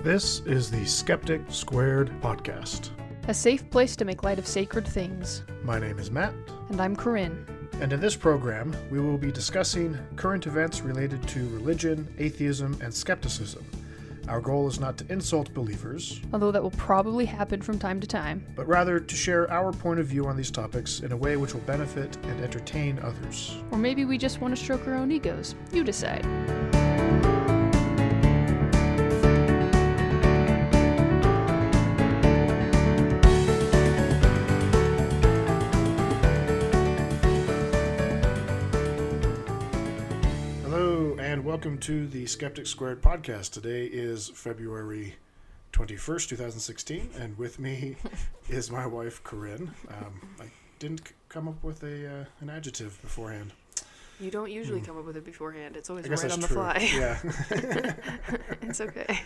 This is the Skeptic Squared podcast. A safe place to make light of sacred things. My name is Matt. And I'm Corinne. And in this program, we will be discussing current events related to religion, atheism, and skepticism. Our goal is not to insult believers, Although that will probably happen from time to time. but rather to share our point of view on these topics in a way which will benefit and entertain others. Or maybe we just want to stroke our own egos. You decide. Welcome to the Skeptic Squared podcast. Today is February 21st, 2016, and with me is my wife, Corinne. I didn't come up with an adjective beforehand. You don't usually come up with it beforehand. It's always I guess right on the true. fly. Yeah. It's okay.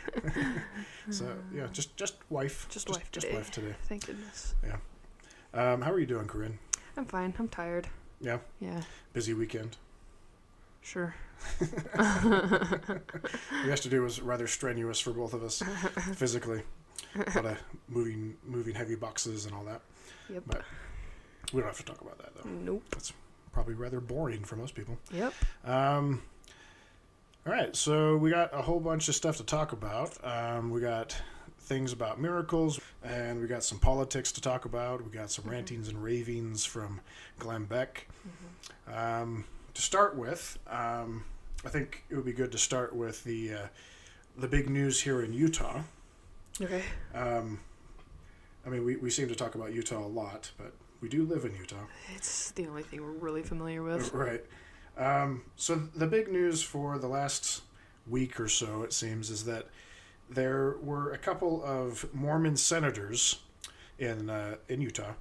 So, yeah, just wife. Just Just today. wife today. Thank goodness. Yeah. How are you doing, Corinne? I'm fine. I'm tired. Yeah? Yeah, Busy weekend? sure. Yesterday was rather strenuous for both of us, physically. A lot of moving heavy boxes and all that. Yep. But we don't have to talk about that, though. Nope. That's probably rather boring for most people. Yep. All right, so we got a whole bunch of stuff to talk about. We got things about miracles, and we got some politics to talk about. We got some rantings and ravings from Glenn Beck. To start with, I think it would be good to start with the big news here in Utah. Okay. I mean, we seem to talk about Utah a lot, but we do live in Utah. It's the only thing we're really familiar with. Right. So the big news for the last week or so, it seems, is that there were a couple of Mormon senators in Utah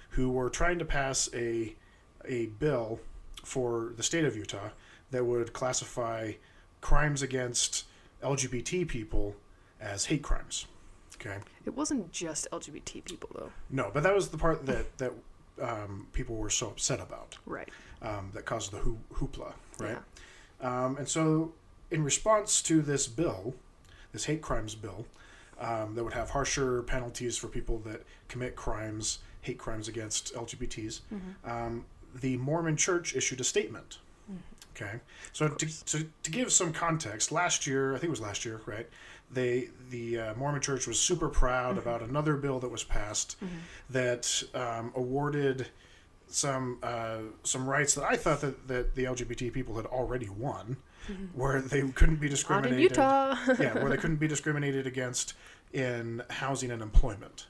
who were trying to pass a bill for the state of Utah that would classify crimes against LGBT people as hate crimes. Okay. It wasn't just LGBT people, though. No, but that was the part that people were so upset about. Right. That caused the hoopla, right? Yeah. And so, in response to this bill, this hate crimes bill, that would have harsher penalties for people that commit crimes, hate crimes against LGBTs, the Mormon Church issued a statement. Okay, so to give some context, last year, I think it was last year, right? The Mormon Church was super proud about another bill that was passed that awarded some rights that I thought that the LGBT people had already won, where they couldn't be discriminated. Not in Utah. Yeah, where they couldn't be discriminated against in housing and employment.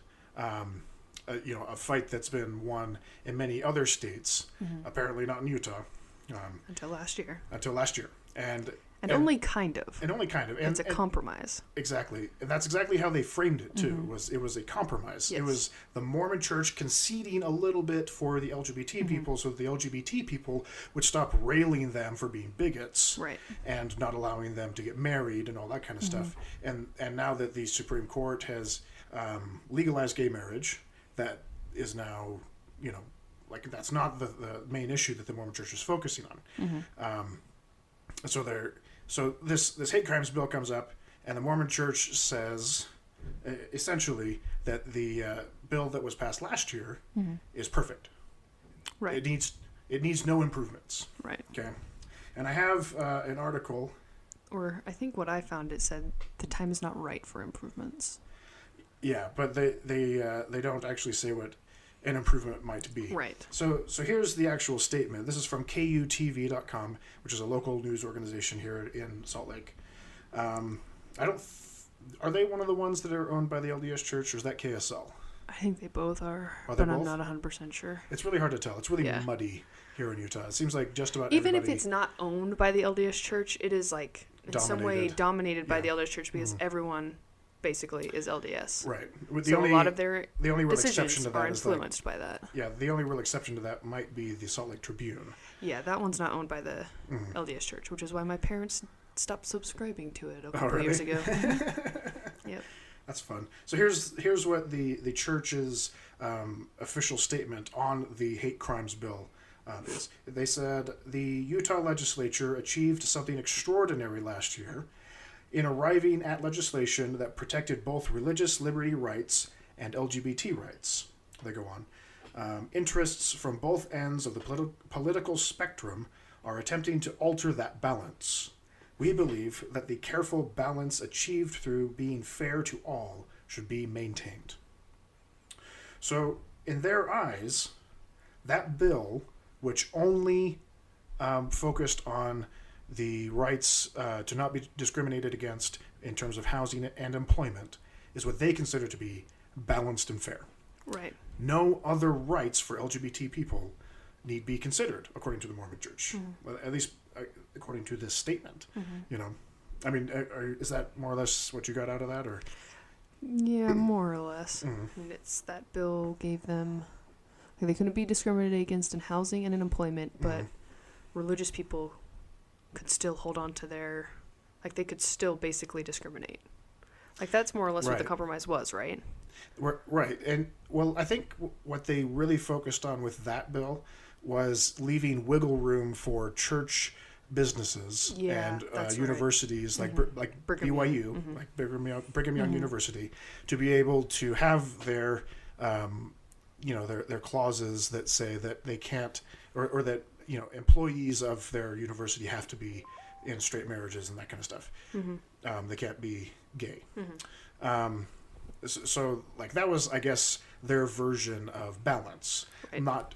A fight that's been won in many other states, apparently not in Utah. Until last year. And only kind of. And it's a compromise. Exactly. And that's exactly how they framed it, too. It was a compromise. Yes. It was the Mormon Church conceding a little bit for the LGBT people so that the LGBT people would stop railing them for being bigots. Right. And not allowing them to get married and all that kind of stuff. And now that the Supreme Court has legalized gay marriage, that is now, that's not the main issue that the Mormon Church is focusing on. So this hate crimes bill comes up, and the Mormon Church says, essentially, that the bill that was passed last year is perfect. Right. It needs no improvements. Right. Okay. And I have an article. Or I think what I found, it said the time is not right for improvements. Yeah, but they don't actually say what an improvement might be. Right. So here's the actual statement. This is from KUTV.com, which is a local news organization here in Salt Lake. Are they one of the ones that are owned by the LDS Church, or is that KSL? I think they both are, Are but they I'm both? not 100% sure. It's really hard to tell. It's really muddy here in Utah. It seems like just about Even everybody... if it's not owned by the LDS Church, it is in some way dominated by the LDS Church because everyone basically is LDS. Right. A lot of their the only real exception decisions to that are is influenced by that. Yeah, the only real exception to that might be the Salt Lake Tribune. Yeah, that one's not owned by the LDS Church, which is why my parents stopped subscribing to it a couple years ago. Yep. That's fun. So here's what the church's official statement on the hate crimes bill is. They said the Utah legislature achieved something extraordinary last year in arriving at legislation that protected both religious liberty rights and LGBT rights. They go on. Interests from both ends of the political spectrum are attempting to alter that balance. We believe that the careful balance achieved through being fair to all should be maintained. So, in their eyes, that bill, which only focused on the rights to not be discriminated against in terms of housing and employment, is what they consider to be balanced and fair. Right. No other rights for LGBT people need be considered, according to the Mormon Church. Well, at least according to this statement. You know, I mean, is that more or less what you got out of that, or? Yeah, more or less. I mean, it's that bill gave them, like, they couldn't be discriminated against in housing and in employment, but religious people could still hold on to their, like, they could still basically discriminate. Like, that's more or less what the compromise was, right? Right. And, well, I think what they really focused on with that bill was leaving wiggle room for church businesses and universities like Brigham BYU, Young. like Brigham Young University, to be able to have their, their clauses that say that they can't, or that, employees of their university have to be in straight marriages and that kind of stuff. They can't be gay. So, like, that was, I guess, their version of balance, not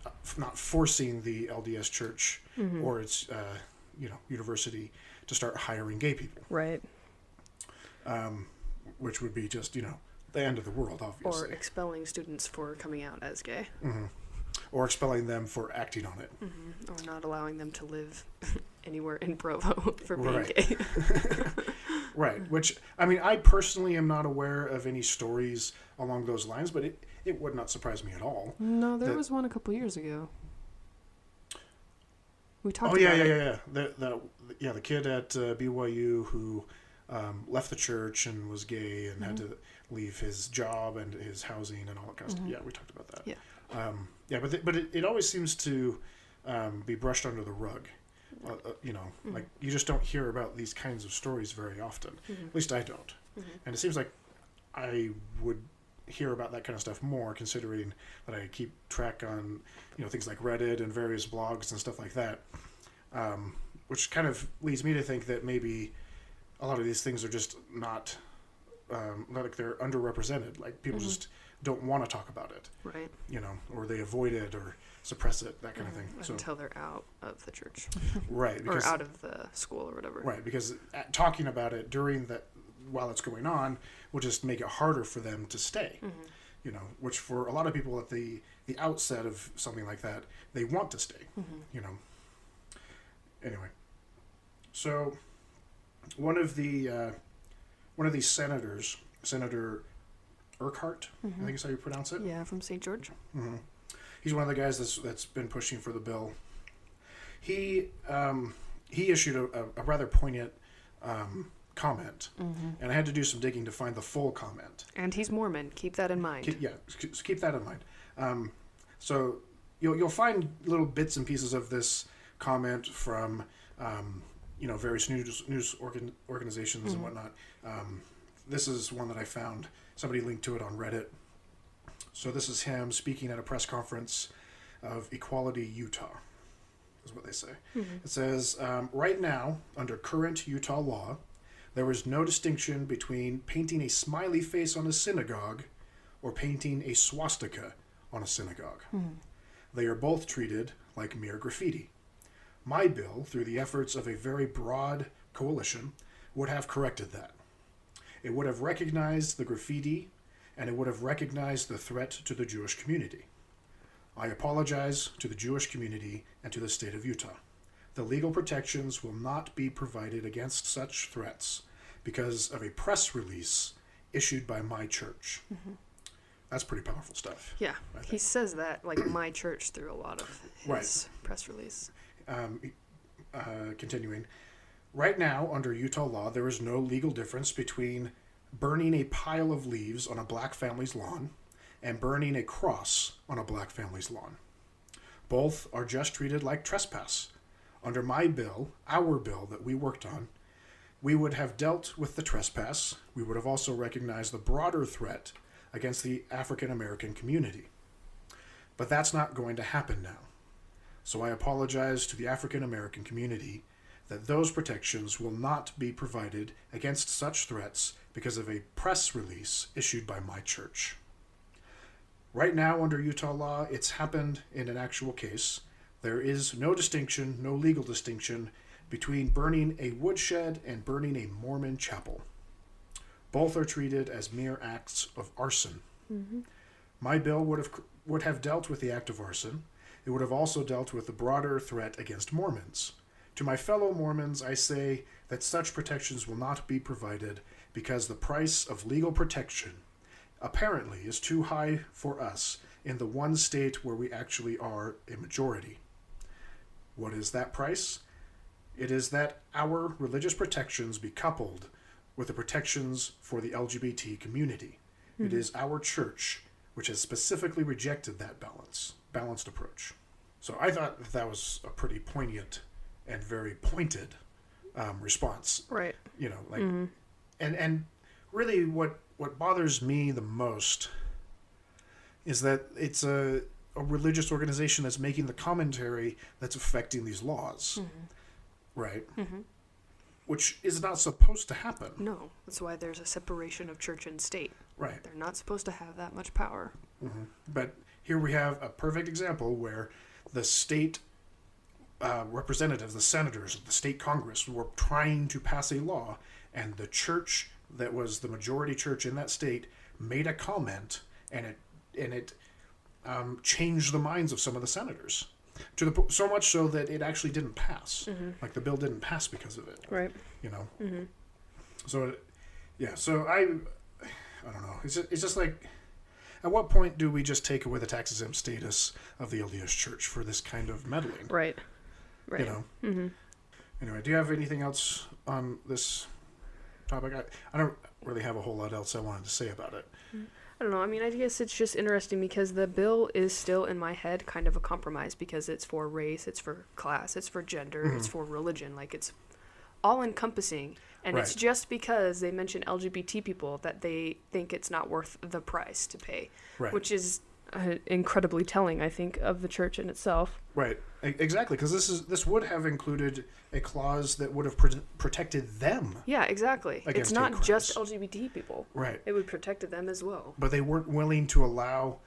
forcing the LDS Church or its, university to start hiring gay people. Right. Which would be just, the end of the world, obviously. Or expelling students for coming out as gay. Or expelling them for acting on it. Or not allowing them to live anywhere in Provo for being gay. Right, which, I mean, I personally am not aware of any stories along those lines, but it would not surprise me at all. No, there was one a couple years ago. We talked about it. The kid at BYU who left the church and was gay and had to leave his job and his housing and all that kind of stuff. Yeah, we talked about that. Yeah. But it always seems to be brushed under the rug. Like, you just don't hear about these kinds of stories very often. At least I don't. And it seems like I would hear about that kind of stuff more, considering that I keep track on, things like Reddit and various blogs and stuff like that, which kind of leads me to think that maybe a lot of these things are just not like they're underrepresented. Like, people just don't want to talk about it. Right. Or they avoid it or suppress it, that kind of thing. Until they're out of the church. Right. Or out of the school or whatever. Right, because talking about it while it's going on will just make it harder for them to stay. Which for a lot of people at the outset of something like that, they want to stay. Anyway, so one of these senators, Senator Urquhart, I think is how you pronounce it. Yeah, from St. George. He's one of the guys that's been pushing for the bill. He issued a rather poignant comment, and I had to do some digging to find the full comment. And he's Mormon. Keep that in mind. Keep that in mind. So you'll find little bits and pieces of this comment from various news organizations and whatnot. This is one that I found. Somebody linked to it on Reddit. So this is him speaking at a press conference of Equality Utah, is what they say. It says, right now, under current Utah law, there is no distinction between painting a smiley face on a synagogue or painting a swastika on a synagogue. They are both treated like mere graffiti. My bill, through the efforts of a very broad coalition, would have corrected that. It would have recognized the graffiti, and it would have recognized the threat to the Jewish community. I apologize to the Jewish community and to the state of Utah. The legal protections will not be provided against such threats because of a press release issued by my church. That's pretty powerful stuff. Yeah, he says that, like, my church, through a lot of his press release. Continuing. Right now, under Utah law, there is no legal difference between burning a pile of leaves on a black family's lawn and burning a cross on a black family's lawn. Both are just treated like trespass. Under my bill, our bill that we worked on, we would have dealt with the trespass. We would have also recognized the broader threat against the African American community. But that's not going to happen now. So I apologize to the African American community that those protections will not be provided against such threats because of a press release issued by my church. Right now, under Utah law, it's happened in an actual case. There is no distinction, no legal distinction, between burning a woodshed and burning a Mormon chapel. Both are treated as mere acts of arson. Mm-hmm. My bill would have dealt with the act of arson. It would have also dealt with the broader threat against Mormons. To my fellow Mormons, I say that such protections will not be provided because the price of legal protection apparently is too high for us in the one state where we actually are a majority. What is that price? It is that our religious protections be coupled with the protections for the LGBT community. Mm-hmm. It is our church which has specifically rejected that balanced approach. So I thought that was a pretty poignant and very pointed response. Right. You know, like, and really what bothers me the most is that it's a religious organization that's making the commentary that's affecting these laws. Mm-hmm. Right? Mm-hmm. Which is not supposed to happen. No, that's why there's a separation of church and state. Right. They're not supposed to have that much power. Mm-hmm. But here we have a perfect example where the state representatives, the senators, the state Congress were trying to pass a law, and the church that was the majority church in that state made a comment, and it changed the minds of some of the senators. So much so that it actually didn't pass. Mm-hmm. Like the bill didn't pass because of it. Right. You know. Mm-hmm. So, yeah. So I don't know. It's just like, at what point do we just take away the tax exempt status of the LDS Church for this kind of meddling? Right. Right. You know. Mm-hmm. Anyway, do you have anything else on this topic? I don't really have a whole lot else I wanted to say about it. I don't know. I mean, I guess it's just interesting because the bill is still in my head kind of a compromise because it's for race, it's for class, it's for gender, it's for religion. Like, it's all encompassing. And it's just because they mention LGBT people that they think it's not worth the price to pay, which is incredibly telling, I think, of the church in itself. Right. Exactly, because this would have included a clause that would have protected them. Yeah, exactly. It's not just LGBT people. Right. It would protect them as well. But they weren't willing to allow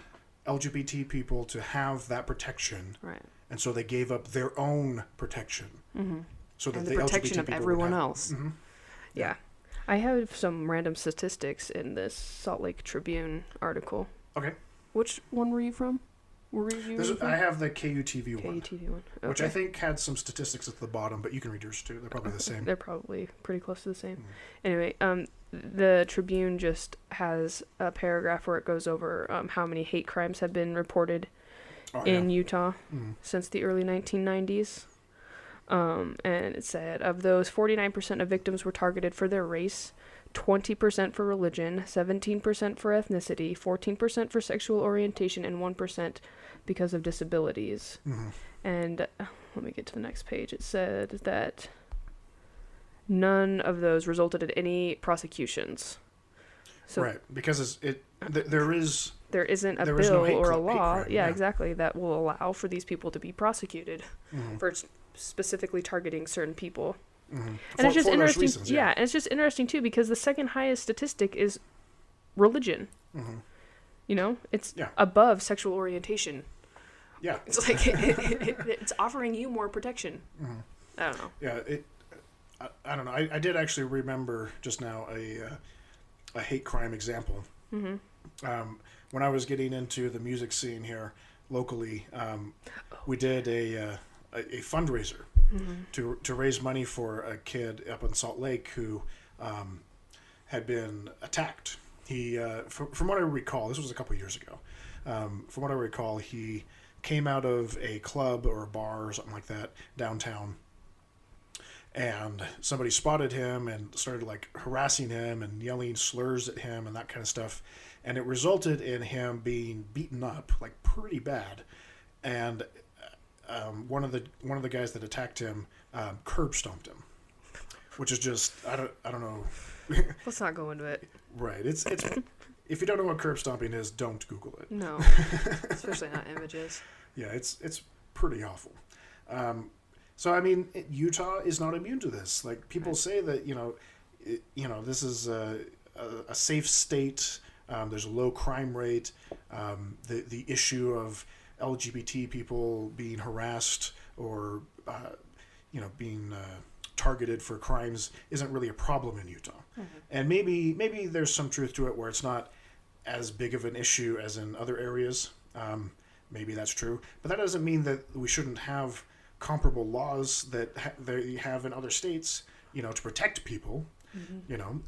LGBT people to have that protection. Right. And so they gave up their own protection. Mm-hmm. So that and the protection LGBT of people everyone else. Mm-hmm. Yeah. I have some random statistics in this Salt Lake Tribune article. Okay. Which one were you from? I have the KUTV one. KUTV one. Okay. Which I think had some statistics at the bottom, but you can read yours too. They're probably the same. They're probably pretty close to the same. Anyway, the Tribune just has a paragraph where it goes over how many hate crimes have been reported in Utah since the early 1990s. And it said, of those, 49% of victims were targeted for their race, 20% for religion, 17% for ethnicity, 14% for sexual orientation, and 1% because of disabilities. Mm-hmm. And let me get to the next page. It said that none of those resulted in any prosecutions. So right, because there isn't a bill or a law, exactly, that will allow for these people to be prosecuted for specifically targeting certain people. Mm-hmm. And it's just interesting. Reasons, and it's just interesting too because the second highest statistic is religion. Mm-hmm. You know, it's above sexual orientation. Yeah, it's like it's offering you more protection. Mm-hmm. I don't know. Yeah, I don't know. I did actually remember just now a hate crime example. Mm-hmm. When I was getting into the music scene here locally, we did a fundraiser to raise money for a kid up in Salt Lake who had been attacked. He, from what I recall, this was a couple years ago. From what I recall, he came out of a club or a bar or something like that downtown, and somebody spotted him and started like harassing him and yelling slurs at him and that kind of stuff, and it resulted in him being beaten up like pretty bad, and one of the guys that attacked him curb stomped him which is just I don't know. Let's not go into it. Right. It's if you don't know what curb stomping is, don't Google it. No, especially not images. Yeah, it's pretty awful. So I mean, Utah is not immune to this. Like people say that this is a safe state. There's a low crime rate. The issue of LGBT people being harassed or being targeted for crimes isn't really a problem in Utah. And maybe there's some truth to it where it's not as big of an issue as in other areas. Maybe that's true, but that doesn't mean that we shouldn't have comparable laws that they have in other states, to protect people,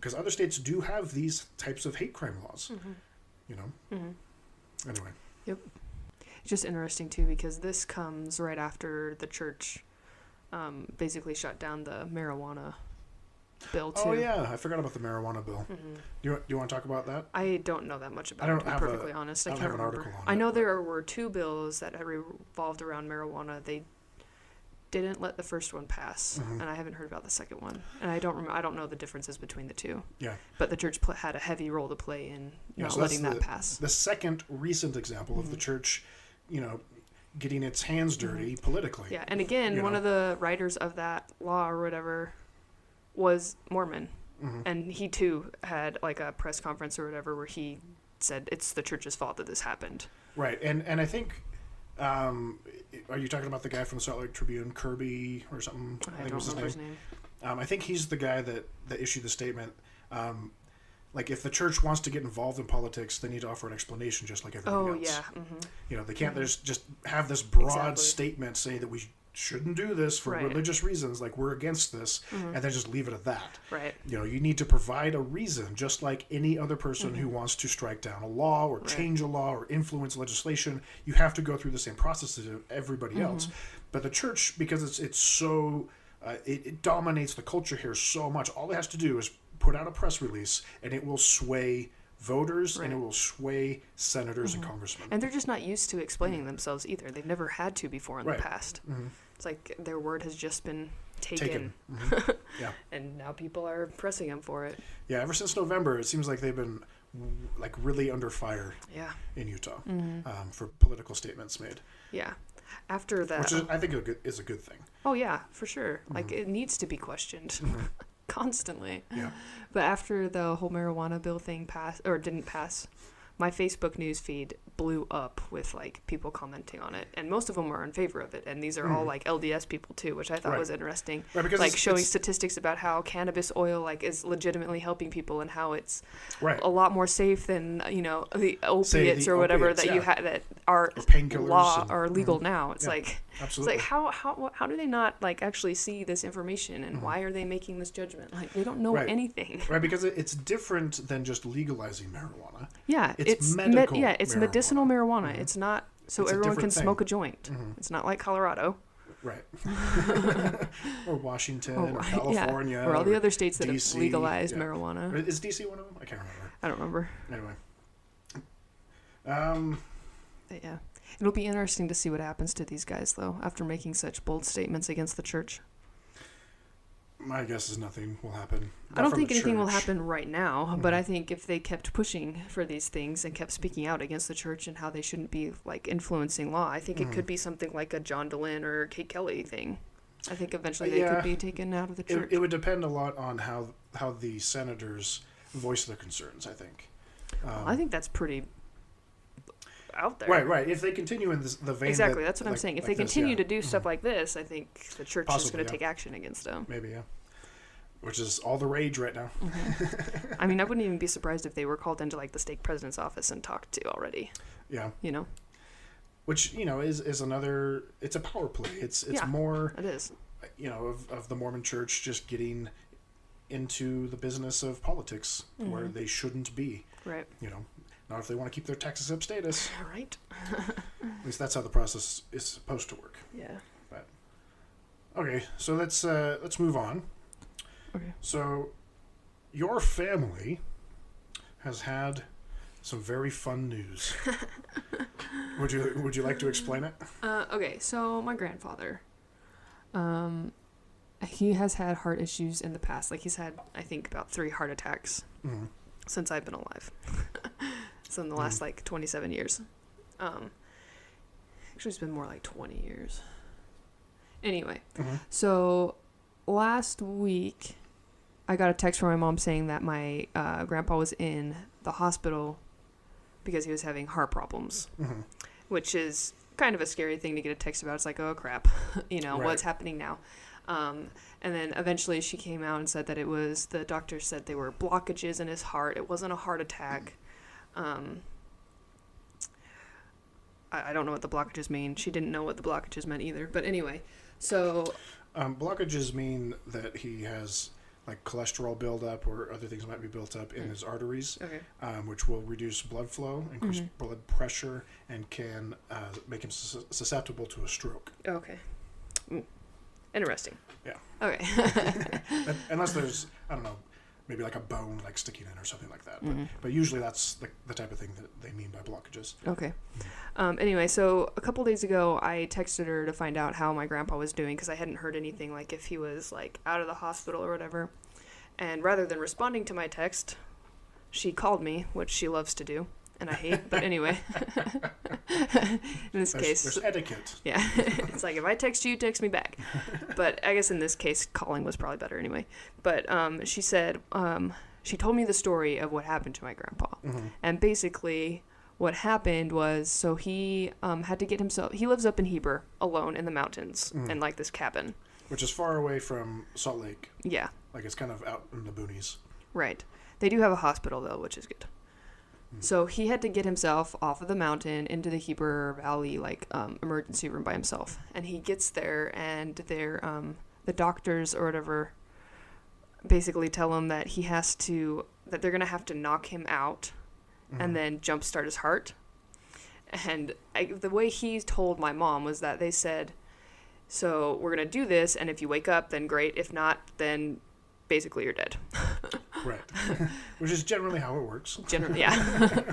because other states do have these types of hate crime laws, Anyway. Yep. It's just interesting, too, because this comes right after the church basically shut down the marijuana bill, too. Oh, yeah. I forgot about the marijuana bill. Do you want to talk about that? I don't know that much about it, to be perfectly honest. I can't remember. Article on I know it, there were 2 bills that revolved around marijuana. They didn't let the first one pass, and I haven't heard about the second one. And I don't know the differences between the 2. Yeah. But the church had a heavy role to play in not letting that pass. The second recent example of the church, getting its hands dirty politically. Yeah, and again, one of the writers of that law or whatever was Mormon. And he, too, had like a press conference or whatever where he said it's the church's fault that this happened. Right, and I think... are you talking about the guy from the Salt Lake Tribune, Kirby or something? I think don't remember his name. I think he's the guy that issued the statement. Like, if the church wants to get involved in politics, they need to offer an explanation just like everybody else. Oh, yeah. They can't just have this broad statement saying that we shouldn't do this for religious reasons, like we're against this, and then just leave it at that. Right. You need to provide a reason, just like any other person who wants to strike down a law or change a law or influence legislation. You have to go through the same process as everybody else. But the church, because it's so it dominates the culture here so much, all it has to do is put out a press release, and it will sway voters, and it will sway senators and congressmen. And they're just not used to explaining themselves either. They've never had to before in the past. It's like their word has just been taken. Yeah. And now people are pressing them for it. Yeah, ever since November, it seems like they've been really under fire in Utah for political statements made. Yeah. After that... Which is, I think is a good thing. Oh, yeah, for sure. Like, it needs to be questioned. Constantly. Yeah. But after the whole marijuana bill thing didn't pass, my Facebook news feed blew up with people commenting on it, and most of them were in favor of it. And these are all LDS people too, which I thought was interesting. Right, because showing statistics about how cannabis oil is legitimately helping people and how it's a lot more safe than the opiates or whatever that you have that are law or legal now. It's absolutely. It's how do they not actually see this information, and why are they making this judgment? They don't know anything. Right, because it's different than just legalizing marijuana. Yeah, it's medical. It's medicinal marijuana. It's not so everyone can smoke a joint. It's not like Colorado. Right. Or Washington or California. Or all the other states that DC, have legalized marijuana. Is DC one of them? I can't remember. I don't remember. Anyway. Yeah. It'll be interesting to see what happens to these guys, though, after making such bold statements against the church. My guess is nothing will happen. I don't think anything will happen right now, but I think if they kept pushing for these things and kept speaking out against the church and how they shouldn't be influencing law, I think it could be something like a John Dehlin or Kate Kelly thing. I think eventually they could be taken out of the church. It would depend a lot on how the senators voice their concerns, I think. I think that's pretty out there. Right. If they continue in the vein exactly, that's what I'm saying. If they continue to do stuff like this, I think the church is going to take action against them. Maybe, yeah. Which is all the rage right now. I mean, I wouldn't even be surprised if they were called into the stake president's office and talked to already. Yeah. Which, is another, it's a power play. It's more, it is. Of the Mormon Church just getting into the business of politics where they shouldn't be. Right. Not if they want to keep their Texas up status. Right. At least that's how the process is supposed to work. Yeah. But okay, so let's move on. Okay. So, your family has had some very fun news. Would you like to explain it? Okay, so my grandfather, he has had heart issues in the past. Like, he's had, I think, about 3 heart attacks since I've been alive. So in the last, 27 years. Actually, it's been more like 20 years. Anyway, so last week, I got a text from my mom saying that my grandpa was in the hospital because he was having heart problems, which is kind of a scary thing to get a text about. It's like, oh, crap, what's happening now? And then eventually she came out and said that the doctor said they were blockages in his heart. It wasn't a heart attack. I don't know what the blockages mean. She didn't know what the blockages meant either. But anyway, so... blockages mean that he has like cholesterol buildup or other things might be built up in his arteries, which will reduce blood flow, increase blood pressure, and can make him susceptible to a stroke. Okay. Interesting. Yeah. Okay. Unless there's, I don't know, maybe like a bone like sticking in or something like that. But usually that's the type of thing that they mean by blockages. Okay. Anyway, so a couple days ago, I texted her to find out how my grandpa was doing because I hadn't heard anything, like if he was like out of the hospital or whatever. And rather than responding to my text, she called me, which she loves to do, and I hate. But anyway, in this case, there's etiquette. Yeah, it's like if I text you, text me back. But I guess in this case, calling was probably better anyway. But she said she told me the story of what happened to my grandpa, and basically what happened was, so he had to get himself. He lives up in Heber alone in the mountains in like this cabin, which is far away from Salt Lake. Yeah, like it's kind of out in the boonies. Right. They do have a hospital though, which is good. So he had to get himself off of the mountain into the Heber Valley, like, emergency room by himself. And he gets there, and the doctors or whatever basically tell him that that they're going to have to knock him out and then jumpstart his heart. And the way he told my mom was that they said, so we're going to do this, and if you wake up, then great. If not, then basically you're dead. Right. Which is generally how it works. Generally, yeah.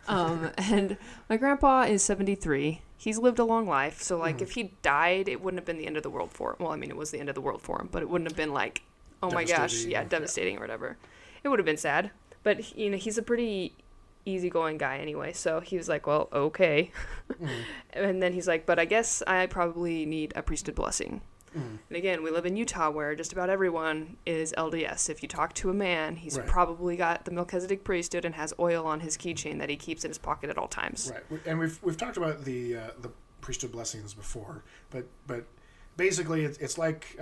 And my grandpa is 73. He's lived a long life. So, like, if he died, it wouldn't have been the end of the world for him. Well, I mean, it was the end of the world for him, but it wouldn't have been like, oh my gosh, devastating or whatever. It would have been sad. But, he's a pretty easygoing guy anyway. So he was like, well, okay. And then he's like, but I guess I probably need a priesthood blessing. And again, we live in Utah where just about everyone is LDS. If you talk to a man, he's probably got the Melchizedek priesthood and has oil on his keychain that he keeps in his pocket at all times. Right. And we've talked about the priesthood blessings before, but basically it's like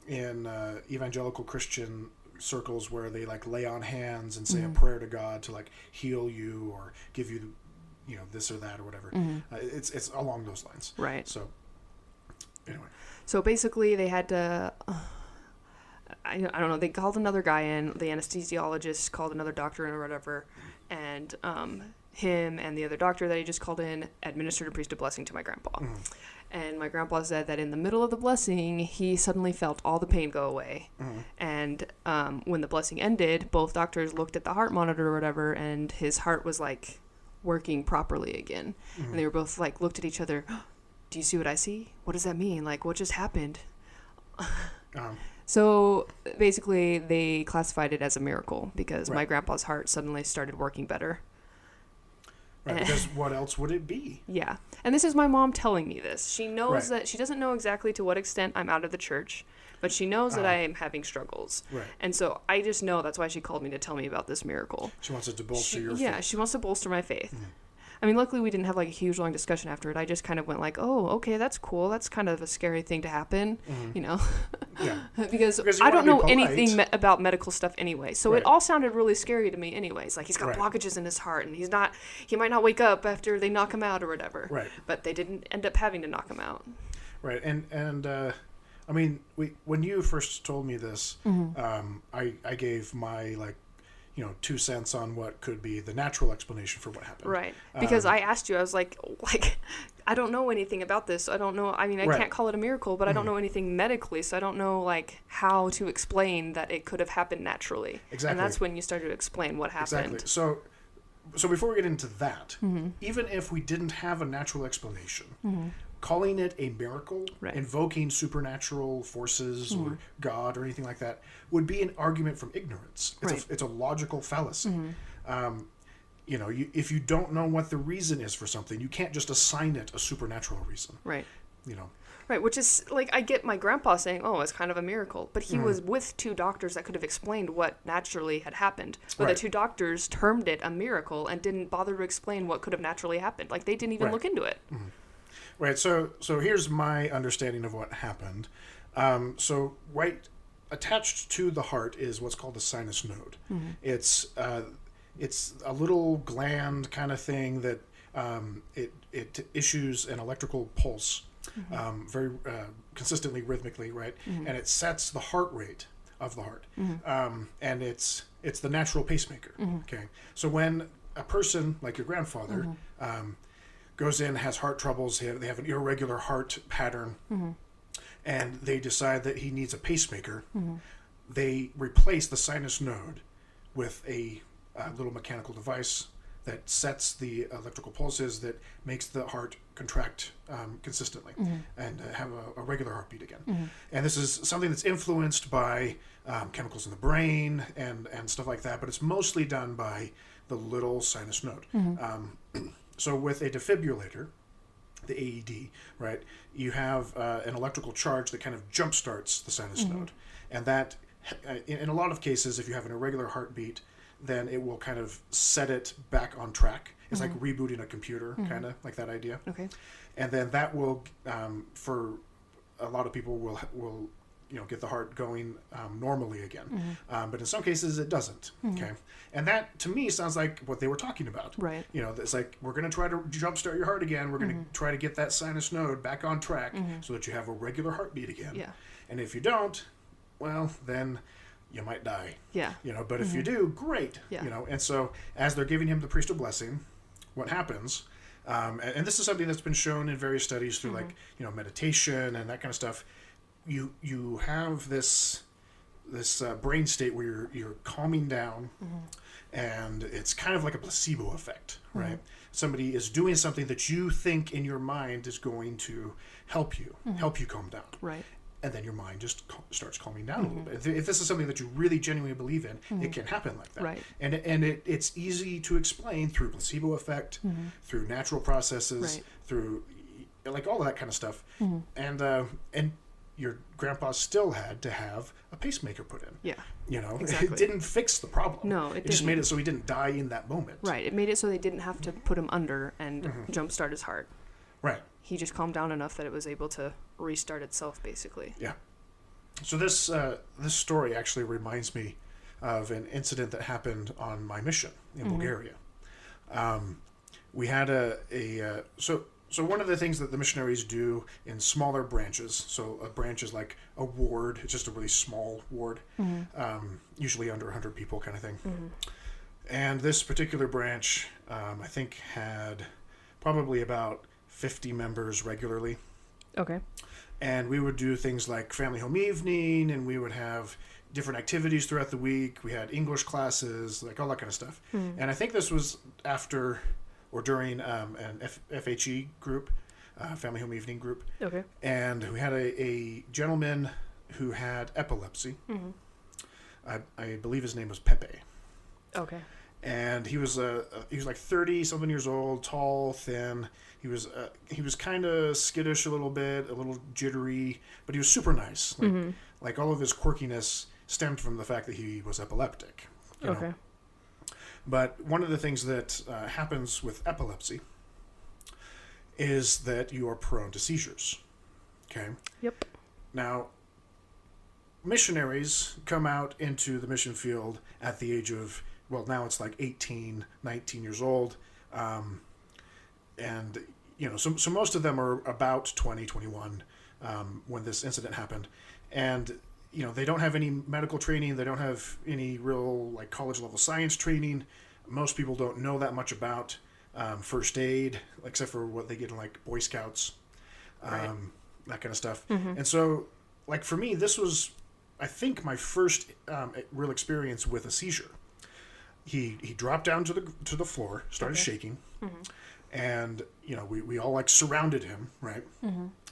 in evangelical Christian circles where they like lay on hands and say a prayer to God to like heal you or give you this or that or whatever. It's along those lines. Right. So anyway. So basically they had to, I don't know, they called another guy in, the anesthesiologist called another doctor in or whatever, and him and the other doctor that he just called in administered a priesthood blessing to my grandpa. And my grandpa said that in the middle of the blessing, he suddenly felt all the pain go away. And when the blessing ended, both doctors looked at the heart monitor or whatever, and his heart was like working properly again. And they were both like, looked at each other, do you see what I see? What does that mean? Like, what just happened? So basically they classified it as a miracle because my grandpa's heart suddenly started working better. Right, because what else would it be? Yeah. And this is my mom telling me this. She knows that she doesn't know exactly to what extent I'm out of the church, but she knows that I am having struggles. Right. And so I just know that's why she called me to tell me about this miracle. She wants it to bolster your faith. Yeah, she wants to bolster my faith. I mean, luckily we didn't have like a huge long discussion after it. I just kind of went like, oh, okay, that's cool. That's kind of a scary thing to happen, Yeah. because I don't know anything about medical stuff anyway. So it all sounded really scary to me anyways. Like he's got blockages in his heart and he might not wake up after they knock him out or whatever. Right. But they didn't end up having to knock him out. Right. And I mean, when you first told me this, I gave my 2 cents on what could be the natural explanation for what happened. Right. Because I asked you, I was like, I don't know anything about this. I don't know. I mean, I can't call it a miracle, but I don't know anything medically. So I don't know like how to explain that it could have happened naturally. Exactly. And that's when you started to explain what happened. Exactly. So before we get into that, even if we didn't have a natural explanation, calling it a miracle, Right. invoking supernatural forces or God or anything like that, would be an argument from ignorance. It's a logical fallacy. If you don't know what the reason is for something, you can't just assign it a supernatural reason. Right. You know. Right, which is, like, I get my grandpa saying, oh, it's kind of a miracle. But he was with 2 doctors that could have explained what naturally had happened. But Right. the 2 doctors termed it a miracle and didn't bother to explain what could have naturally happened. Like, they didn't even Right. look into it. Right. So here's my understanding of what happened. So right attached to the heart is what's called the sinus node. It's a little gland kind of thing that it issues an electrical pulse very consistently, rhythmically, right? And it sets the heart rate of the heart. And it's the natural pacemaker. Okay. So when a person like your grandfather goes in, has heart troubles, they have an irregular heart pattern, and they decide that he needs a pacemaker, they replace the sinus node with a little mechanical device that sets the electrical pulses that makes the heart contract consistently and have a regular heartbeat again. And this is something that's influenced by chemicals in the brain and stuff like that, but it's mostly done by the little sinus node. So with a defibrillator, the AED, right, you have an electrical charge that kind of jump starts the sinus node. And that, in a lot of cases, if you have an irregular heartbeat, then it will kind of set it back on track. It's like rebooting a computer, kind of like that idea. Okay. And then that will, for a lot of people, will get the heart going normally again. But in some cases, it doesn't. Okay. And that, to me, sounds like what they were talking about. Right. It's like, we're going to try to jumpstart your heart again. We're going to try to get that sinus node back on track so that you have a regular heartbeat again. Yeah. And if you don't, well, then you might die. Yeah. But if you do, great. Yeah. And so as they're giving him the priesthood blessing, what happens, and this is something that's been shown in various studies through like, meditation and that kind of stuff, you have this brain state where you're calming down, and it's kind of like a placebo effect, right? Somebody is doing something that you think in your mind is going to help you calm down. Right. And then your mind just starts calming down a little bit. If this is something that you really genuinely believe in, it can happen like that. Right. And it's easy to explain through placebo effect, through natural processes, Right. through like all of that kind of stuff. And your grandpa still had to have a pacemaker put in. Yeah. It didn't fix the problem. No, it just made it so he didn't die in that moment. Right. It made it so they didn't have to put him under and jumpstart his heart. Right. He just calmed down enough that it was able to restart itself, basically. Yeah. So this story actually reminds me of an incident that happened on my mission in Bulgaria. We had so one of the things that the missionaries do in smaller branches, so a branch is like a ward, it's just a really small ward, usually under 100 people kind of thing. And this particular branch, I think, had probably about 50 members regularly. Okay. And we would do things like family home evening, and we would have different activities throughout the week. We had English classes, like all that kind of stuff. And I think this was after or during an FHE group, family home evening group. Okay. And we had a gentleman who had epilepsy. I believe his name was Pepe. Okay. And he was like 30-something years old, tall, thin. He was kind of skittish a little bit, a little jittery, but he was super nice. Like all of his quirkiness stemmed from the fact that he was epileptic. You know? But one of the things that happens with epilepsy is that you are prone to seizures. Okay? Yep. Now, missionaries come out into the mission field at the age of, well, now it's like 18, 19 years old. And, so most of them are about 20, 21 when this incident happened. And, they don't have any medical training. They don't have any real, like, college-level science training. Most people don't know that much about first aid, except for what they get in, like, Boy Scouts, that kind of stuff. And so, like, for me, this was, I think, my first real experience with a seizure. He dropped down to the floor, started shaking, And, we all like surrounded him, right?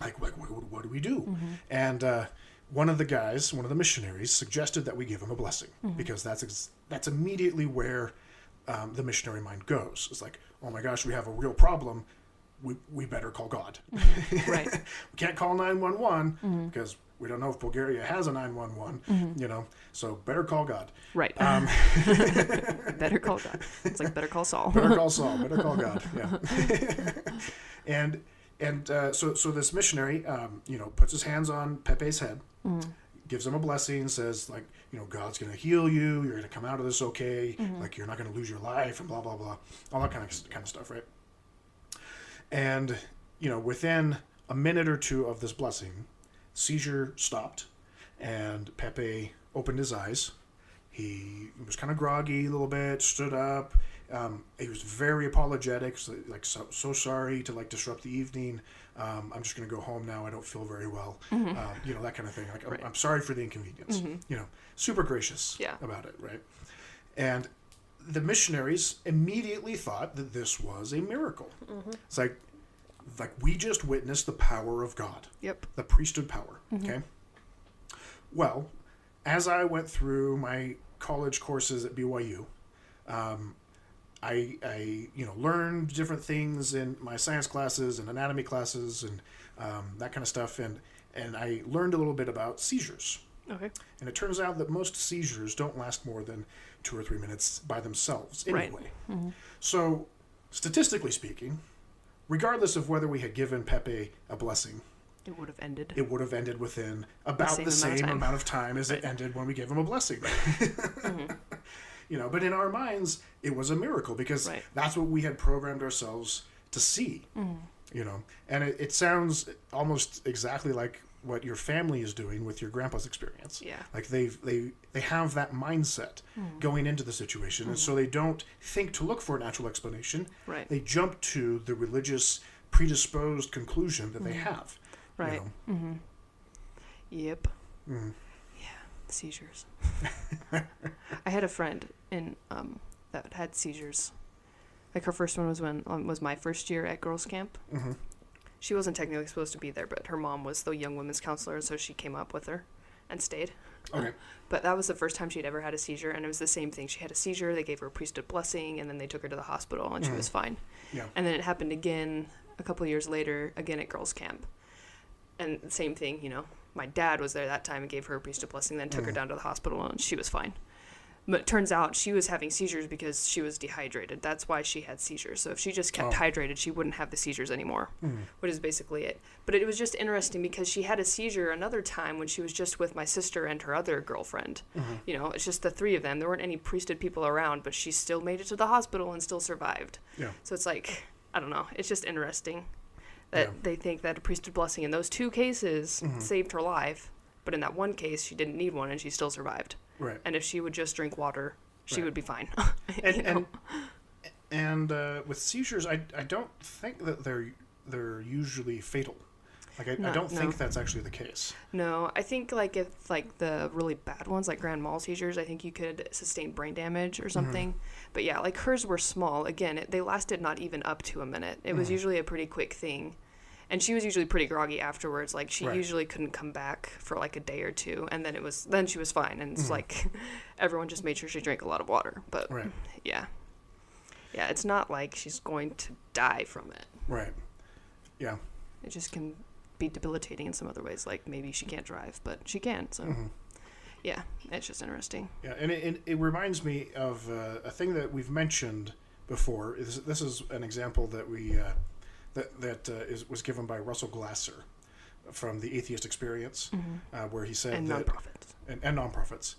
Like what do we do? And one of the missionaries suggested that we give him a blessing, because that's immediately where the missionary mind goes. It's like, oh my gosh, we have a real problem. We better call God. Right. We can't call 911 because we don't know if Bulgaria has a 911, so better call God. Right. Better call God. It's like better call Saul. Better call Saul. Better call God. Yeah. So this missionary, puts his hands on Pepe's head, gives him a blessing, says like, God's going to heal you. You're going to come out of this okay. Like you're not going to lose your life and blah, blah, blah. All that kind of stuff, right? And, within a minute or two of this blessing, seizure stopped and Pepe opened his eyes. He was kind of groggy a little bit, stood up. He was very apologetic, so sorry to disrupt the evening. I'm just going to go home now. I don't feel very well. That kind of thing. Like, right. I'm sorry for the inconvenience. Super gracious about it, right? And the missionaries immediately thought that this was a miracle. It's like we just witnessed the power of God. Yep. The priesthood power. Okay. Well, as I went through my college courses at BYU, I learned different things in my science classes and anatomy classes and that kind of stuff, and I learned a little bit about seizures. Okay. And it turns out that most seizures don't last more than 2 or 3 minutes by themselves anyway. Right. So, statistically speaking, regardless of whether we had given Pepe a blessing, it would have ended. It would have ended within about the same amount of time as it ended when we gave him a blessing. But in our minds, it was a miracle because that's what we had programmed ourselves to see. And it sounds almost exactly like what your family is doing with your grandpa's experience. Yeah. Like they have that mindset going into the situation, and so they don't think to look for a natural explanation. Right. They jump to the religious predisposed conclusion that they have. Right. Yep. Yeah. Seizures. I had a friend that had seizures. Like her first one was my first year at girls' camp. She wasn't technically supposed to be there, but her mom was the young women's counselor, so she came up with her and stayed. Okay. But that was the first time she'd ever had a seizure, and it was the same thing. She had a seizure, they gave her a priesthood blessing, and then they took her to the hospital, and she was fine. Yeah. And then it happened again a couple of years later, again at girls' camp. And same thing, my dad was there that time and gave her a priesthood blessing, then took her down to the hospital, and she was fine. But it turns out she was having seizures because she was dehydrated. That's why she had seizures. So if she just kept hydrated, she wouldn't have the seizures anymore, which is basically it. But it was just interesting because she had a seizure another time when she was just with my sister and her other girlfriend. It's just the three of them. There weren't any priesthood people around, but she still made it to the hospital and still survived. Yeah. So it's like, I don't know. It's just interesting that they think that a priesthood blessing in those two cases saved her life. But in that one case, she didn't need one and she still survived. Right. And if she would just drink water, she would be fine. And with seizures, I don't think that they're usually fatal. I don't think that's actually the case. No, I think if the really bad ones, like grand mal seizures, I think you could sustain brain damage or something. But yeah, hers were small. Again, they lasted not even up to a minute. It was usually a pretty quick thing. And she was usually pretty groggy afterwards. She usually couldn't come back for a day or two, and then she was fine. And it's everyone just made sure she drank a lot of water. But yeah, it's not like she's going to die from it. Right. Yeah. It just can be debilitating in some other ways. Maybe she can't drive, but she can. So yeah, it's just interesting. Yeah, and it reminds me of a thing that we've mentioned before. This is an example that we. Was given by Russell Glasser from the Atheist Experience, where he said and that nonprofits and nonprofits,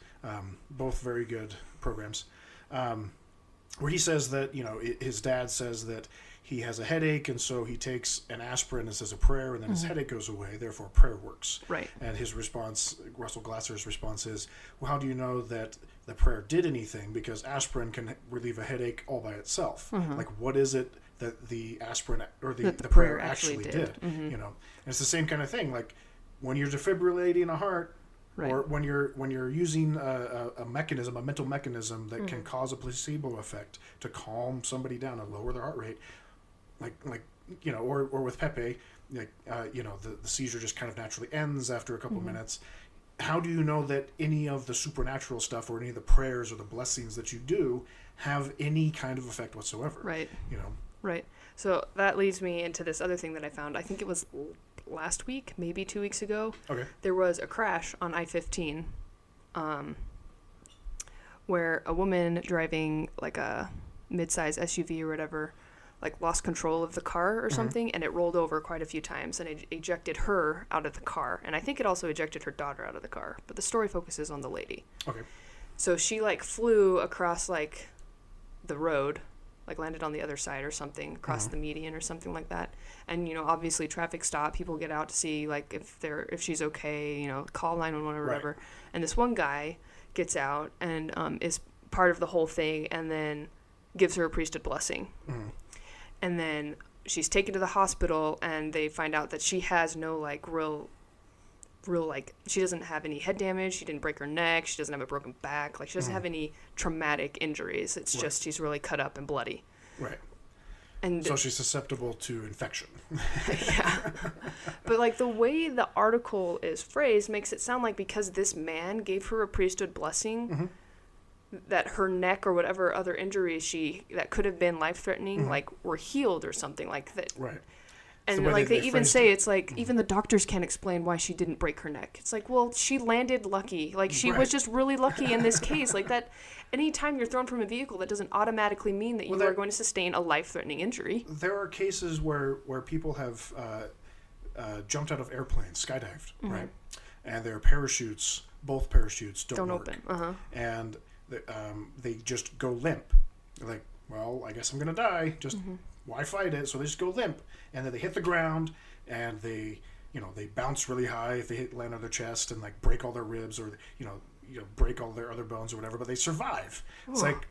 both very good programs, where he says that his dad says that he has a headache and so he takes an aspirin and says a prayer and then his headache goes away. Therefore, prayer works. Right. And his response, Russell Glasser's response is, "Well, how do you know that the prayer did anything? Because aspirin can relieve a headache all by itself. What is it that the aspirin or the prayer actually did. And it's the same kind of thing. When you're defibrillating a heart, or when you're using a mental mechanism that can cause a placebo effect to calm somebody down and lower their heart rate, like or with Pepe, like the seizure just kind of naturally ends after a couple of minutes. How do you know that any of the supernatural stuff or any of the prayers or the blessings that you do have any kind of effect whatsoever? Right. Right. So that leads me into this other thing that I found. I think it was last week, maybe 2 weeks ago. Okay. There was a crash on I-15, where a woman driving like a mid-size SUV or whatever, like lost control of the car or something, and it rolled over quite a few times, and it ejected her out of the car. And I think it also ejected her daughter out of the car. But the story focuses on the lady. Okay. So she like flew across like the road, like landed on the other side or something, across the median or something like that. And obviously traffic stop, people get out to see like if she's okay, call 911 or whatever. And this one guy gets out and is part of the whole thing, and then gives her a priesthood blessing. And then she's taken to the hospital, and they find out that she has no like real like, she doesn't have any head damage, she didn't break her neck, she doesn't have a broken back, like she doesn't have any traumatic injuries. It's just she's really cut up and bloody. Right. And so she's susceptible to infection. Yeah. But like the way the article is phrased makes it sound like because this man gave her a priesthood blessing, that her neck or whatever other injuries that could have been life-threatening, like were healed or something like that. Right. And like they even say it's like even the doctors can't explain why she didn't break her neck. It's like, well, she landed lucky. Like she was just really lucky in this case. Like that, anytime you're thrown from a vehicle, that doesn't automatically mean that you are going to sustain a life-threatening injury. There are cases where people have jumped out of airplanes, skydived, right? And their parachutes, both parachutes don't work. Open. And they just go limp. They're like, well, I guess I'm gonna die. Just why fight it? So they just go limp, and then they hit the ground, and they bounce really high if they land on their chest and like break all their ribs or break all their other bones or whatever. But they survive. It's like,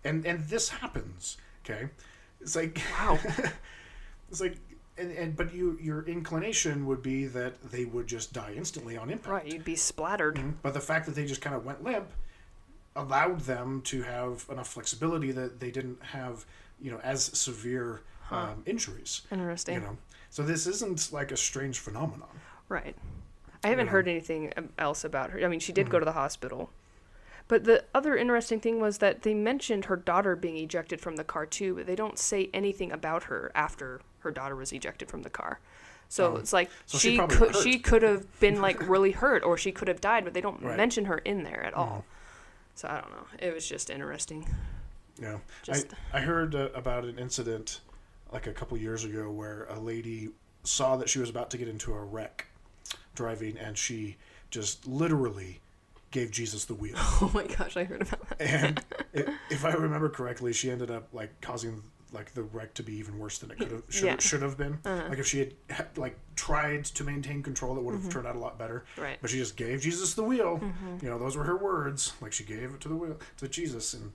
and this happens. Okay, it's like wow. It's like. But your inclination would be that they would just die instantly on impact. Right, you'd be splattered. But the fact that they just kind of went limp allowed them to have enough flexibility that they didn't have, as severe injuries. Interesting. So this isn't like a strange phenomenon. Right. I haven't heard anything else about her. I mean, she did go to the hospital. But the other interesting thing was that they mentioned her daughter being ejected from the car too, but they don't say anything about her after her daughter was ejected from the car. So it's like so she could have been like really hurt, or she could have died, but they don't mention her in there at all. So I don't know. It was just interesting. Yeah. I heard about an incident like a couple years ago where a lady saw that she was about to get into a wreck driving, and she just literally gave Jesus the wheel. Oh my gosh, I heard about that. And if I remember correctly, she ended up like causing like the wreck to be even worse than it should have been. Like if she had like tried to maintain control, it would have turned out a lot better. Right. But she just gave Jesus the wheel. Those were her words. Like she gave it to Jesus, and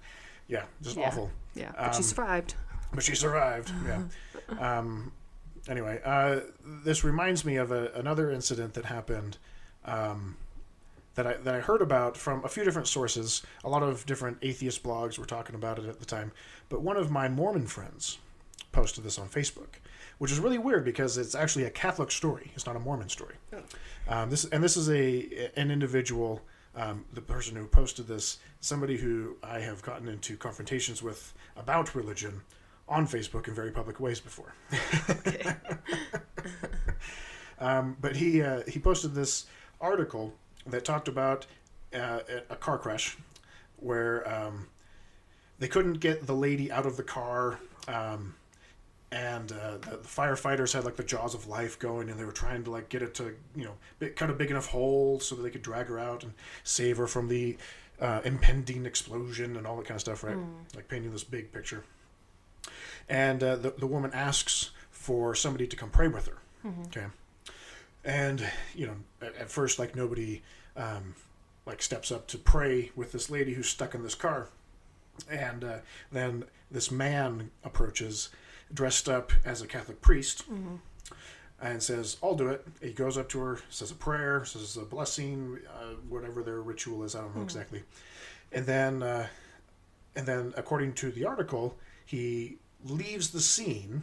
just awful. Yeah, but she survived. But she survived. Yeah. Anyway, this reminds me of another incident that happened. That I heard about from a few different sources. A lot of different atheist blogs were talking about it at the time. But one of my Mormon friends posted this on Facebook, which is really weird because it's actually a Catholic story. It's not a Mormon story. Oh. This is an individual, the person who posted this, somebody who I have gotten into confrontations with about religion on Facebook in very public ways before. Okay. But he posted this article that talked about a car crash where they couldn't get the lady out of the car, and the firefighters had like the jaws of life going, and they were trying to like get it to cut a big enough hole so that they could drag her out and save her from the impending explosion and all that kind of stuff, right? Like painting this big picture. And the woman asks for somebody to come pray with her. Okay. And, at first, like, nobody, steps up to pray with this lady who's stuck in this car. And then this man approaches, dressed up as a Catholic priest, and says, I'll do it. He goes up to her, says a prayer, says a blessing, whatever their ritual is, I don't know exactly. And then, according to the article, he leaves the scene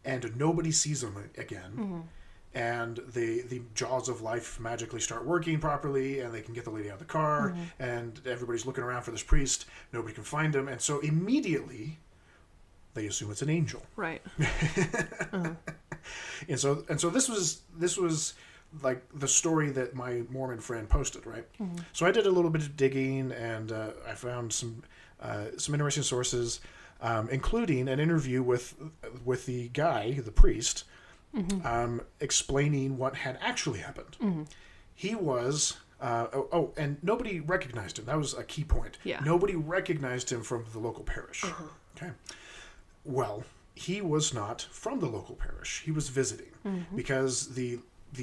and nobody sees them again. And the jaws of life magically start working properly, and they can get the lady out of the car, and everybody's looking around for this priest. Nobody can find him, and so immediately they assume it's an angel. Right. And so this was like the story that my Mormon friend posted, right? So I did a little bit of digging, and I found some interesting sources, including an interview with the guy, the priest. Explaining what had actually happened. He was, and nobody recognized him. That was a key point. Yeah. Nobody recognized him from the local parish. Okay. Well, he was not from the local parish. He was visiting because the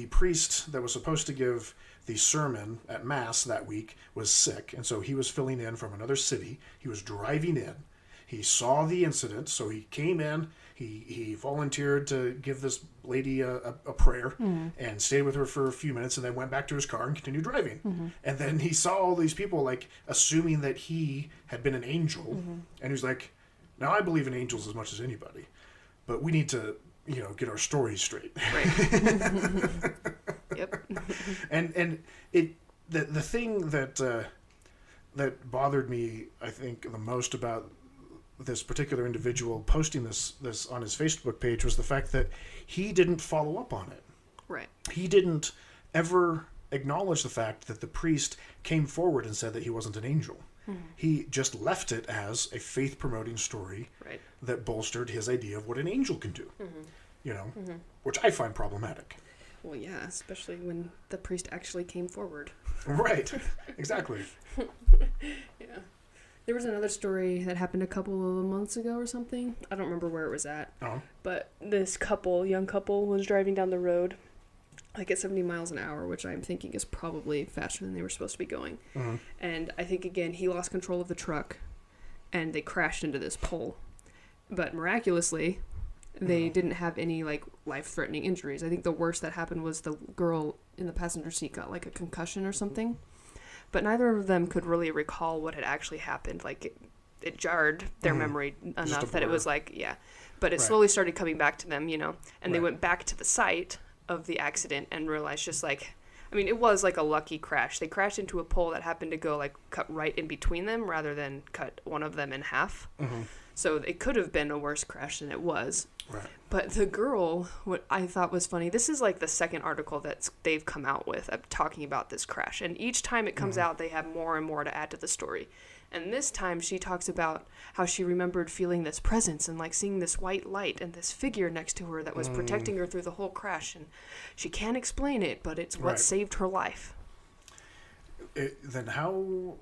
priest that was supposed to give the sermon at Mass that week was sick, and so he was filling in from another city. He was driving in. He saw the incident, so he came in. He volunteered to give this lady a prayer and stayed with her for a few minutes, and then went back to his car and continued driving. And then he saw all these people like assuming that he had been an angel, and he was like, "Now I believe in angels as much as anybody, but we need to, get our stories straight." Right. Yep. And the thing that bothered me, I think, the most about this particular individual posting this on his Facebook page was the fact that he didn't follow up on it. Right. He didn't ever acknowledge the fact that the priest came forward and said that he wasn't an angel. He just left it as a faith-promoting story that bolstered his idea of what an angel can do. Which I find problematic. Well, yeah, especially when the priest actually came forward. Right. Exactly. Yeah. There was another story that happened a couple of months ago or something. I don't remember where it was at. Oh. But this young couple, was driving down the road, like at 70 miles an hour, which I'm thinking is probably faster than they were supposed to be going. And I think, again, he lost control of the truck, and they crashed into this pole. But miraculously, they didn't have any, life-threatening injuries. I think the worst that happened was the girl in the passenger seat got, a concussion or something. But neither of them could really recall what had actually happened. It jarred their memory enough that it was but it slowly started coming back to them, and they went back to the site of the accident and realized it was a lucky crash. They crashed into a pole that happened to go cut right in between them rather than cut one of them in half. So it could have been a worse crash than it was. Right. But the girl, what I thought was funny, this is the second article that they've come out with talking about this crash. And each time it comes out, they have more and more to add to the story. And this time she talks about how she remembered feeling this presence and seeing this white light and this figure next to her that was protecting her through the whole crash. And she can't explain it, but it's what saved her life. Then how...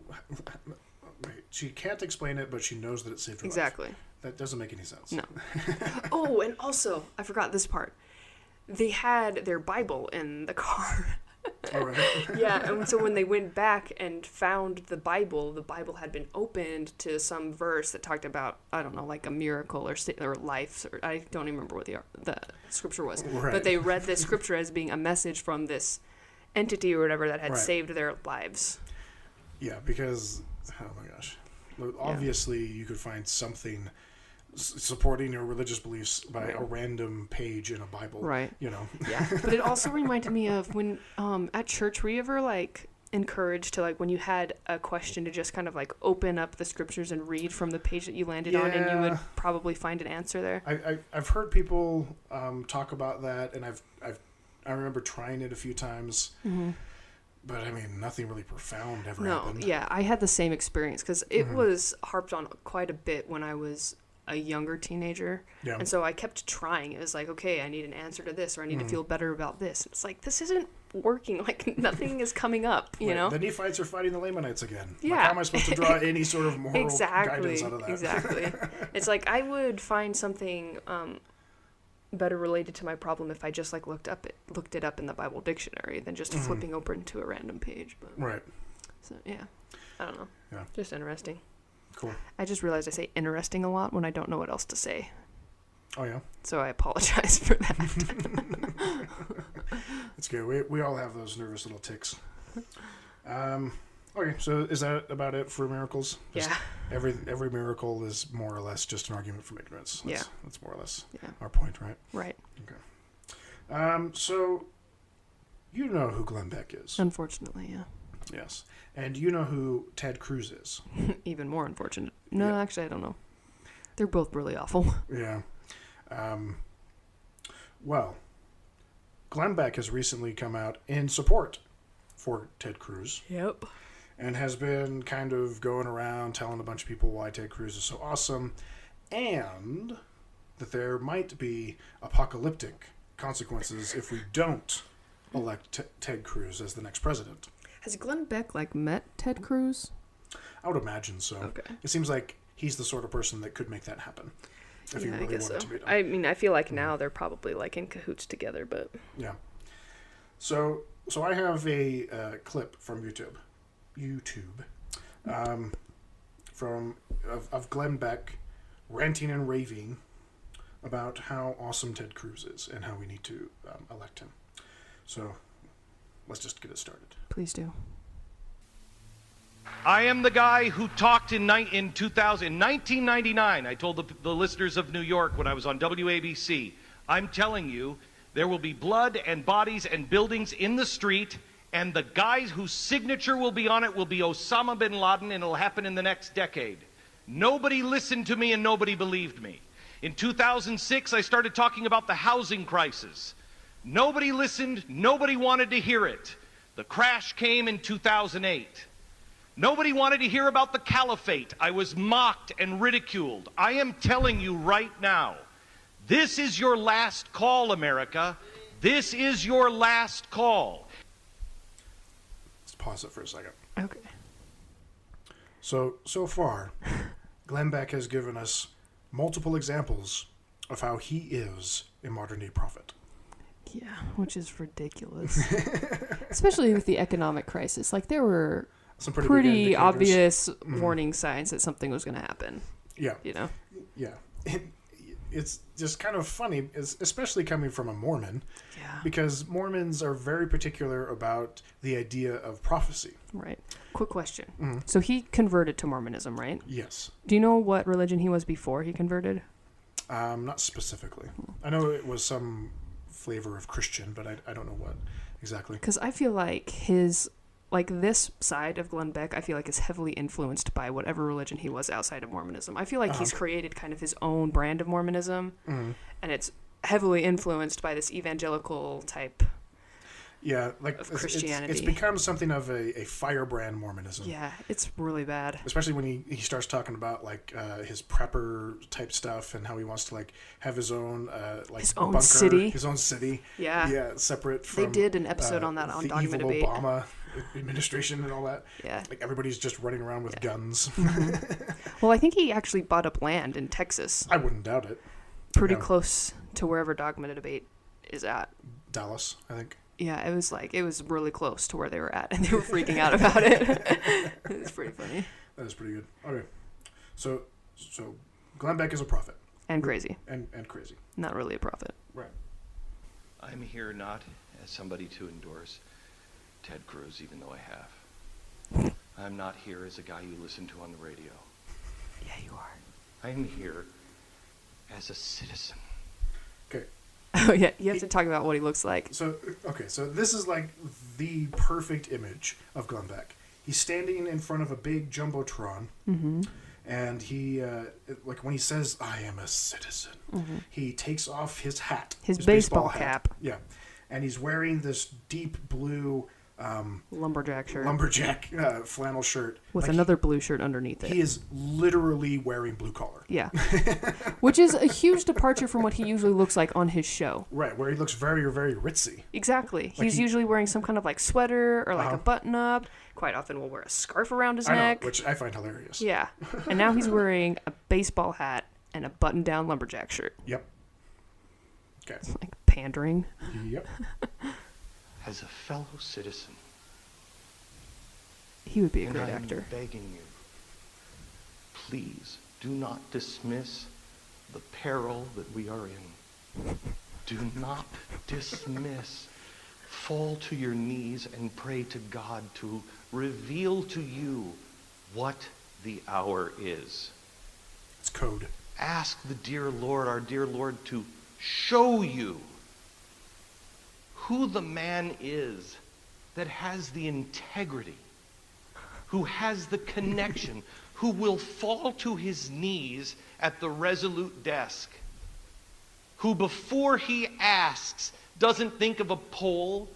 Right. She can't explain it, but she knows that it saved her life. Exactly. That doesn't make any sense. No. Oh, and also, I forgot this part. They had their Bible in the car. All right. Yeah, and so when they went back and found the Bible had been opened to some verse that talked about, I don't know, a miracle or life, or I don't even remember what the scripture was. Right. But they read this scripture as being a message from this entity or whatever that had saved their lives. Yeah, because, oh my gosh. Obviously, you could find something supporting your religious beliefs by a random page in a Bible. Right. Yeah. But it also reminded me of when at church, were you ever encouraged to when you had a question to just kind of open up the scriptures and read from the page that you landed on, and you would probably find an answer there? I've heard people talk about that, and I remember trying it a few times. But nothing really profound ever happened. Yeah, I had the same experience because it was harped on quite a bit when I was a younger teenager. Yeah. And so I kept trying. It was okay, I need an answer to this, or I need to feel better about this. It's this isn't working. Nothing is coming up, you know? The Nephites are fighting the Lamanites again. Yeah. How am I supposed to draw any sort of moral guidance out of that? Exactly. It's I would find something better related to my problem if I just looked it up in the Bible dictionary than just flipping open to a random page. But, right. So yeah, I don't know. Yeah. Just interesting. Cool. I just realized I say interesting a lot when I don't know what else to say. Oh yeah. So I apologize for that. It's good. We all have those nervous little tics. Okay, so is that about it for miracles? Just Yeah. Every miracle is more or less just an argument from ignorance. Yeah. That's more or less Yeah. our point, right? Right. So you know who Glenn Beck is. Unfortunately, yeah. Yes. And you know who Ted Cruz is. Even more unfortunate. No, Yeah. actually, I don't know. They're both really awful. Yeah. Well, Glenn Beck has recently come out in support for Ted Cruz Yep. and has been kind of going around telling a bunch of people why Ted Cruz is so awesome and that there might be apocalyptic consequences if we don't elect Ted Cruz as the next president. Has Glenn Beck, met Ted Cruz? I would imagine so. Okay. It seems like he's the sort of person that could make that happen if he Yeah, really I guess wanted so. to be done. I mean, I feel like now they're probably, in cahoots together, but... Yeah. So I have a clip from YouTube, of Glenn Beck ranting and raving about how awesome Ted Cruz is and how we need to elect him. So let's just get it started. Please do. I am the guy who talked in 1999. I told the listeners of New York when I was on WABC, I'm telling you, there will be blood and bodies and buildings in the street, and the guy whose signature will be on it will be Osama bin Laden, and it'll happen in the next decade. Nobody listened to me and nobody believed me. In 2006, I started talking about the housing crisis. Nobody listened, nobody wanted to hear it. The crash came in 2008. Nobody wanted to hear about the caliphate. I was mocked and ridiculed. I am telling you right now, this is your last call, America. This is your last call. Let's pause it for a second. Okay. So far, Glenn Beck has given us multiple examples of how he is a modern-day prophet. Yeah, which is ridiculous. Especially with the economic crisis. There were Some pretty big indicators. obvious warning signs that something was going to happen. Yeah. Yeah. It's just kind of funny, especially coming from a Mormon, Yeah. because Mormons are very particular about the idea of prophecy. Right. Quick question. Mm-hmm. So he converted to Mormonism, right? Yes. Do you know what religion he was before he converted? Not specifically. I know it was some flavor of Christian, but I don't know what exactly. Because I feel like this side of Glenn Beck, I feel like is heavily influenced by whatever religion he was outside of Mormonism. I feel like he's created kind of his own brand of Mormonism, and it's heavily influenced by this evangelical type. Yeah, of Christianity. It's become something of a firebrand Mormonism. Yeah, it's really bad. Especially when he starts talking about his prepper type stuff and how he wants to have his own his own bunker, city. his own city. Yeah, separate from. They did an episode on that on the Document evil Debate. Obama administration and all that. Yeah, everybody's just running around with guns. Well, I think he actually bought up land in Texas. I wouldn't doubt it. Pretty close to wherever Document Debate is at. Dallas, I think. Yeah, it was really close to where they were at, and they were freaking out about it. It was pretty funny. That is pretty good. Okay, so Glenn Beck is a prophet. And crazy. And crazy. Not really a prophet. Right. I'm here not as somebody to endorse Ted Cruz, even though I have. I'm not here as a guy you listen to on the radio. Yeah, you are. I'm here as a citizen. Okay. Oh, yeah, you have to talk about what he looks like. So this is the perfect image of Glenn Beck. He's standing in front of a big jumbotron, and he, when he says, "I am a citizen," he takes off his hat, his baseball hat. cap. Yeah, and he's wearing this deep blue lumberjack shirt. Flannel shirt with another blue shirt underneath it. He is literally wearing blue collar. Yeah. Which is a huge departure from what he usually looks like on his show. Right, where he looks very, very ritzy. Exactly. He's usually wearing some kind of sweater or a button-up. Quite often will wear a scarf around his neck. Which I find hilarious. Yeah. And now he's wearing a baseball hat and a button-down lumberjack shirt. Yep. Okay. It's pandering. Yep. As a fellow citizen, he would be a and great I'm actor. begging you, please do not dismiss the peril that we are in. Do not dismiss. Fall to your knees and pray to God to reveal to you what the hour is. It's code. Ask the dear Lord, our dear Lord, to show you who the man is that has the integrity, who has the connection, who will fall to his knees at the resolute desk, who before he asks doesn't think of a poll,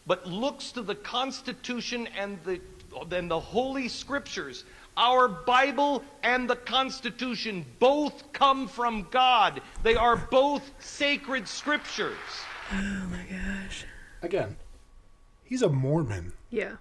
but looks to the Constitution and the Holy Scriptures. Our Bible and the Constitution both come from God. They are both sacred scriptures. Oh my gosh. Again, he's a Mormon. Yeah.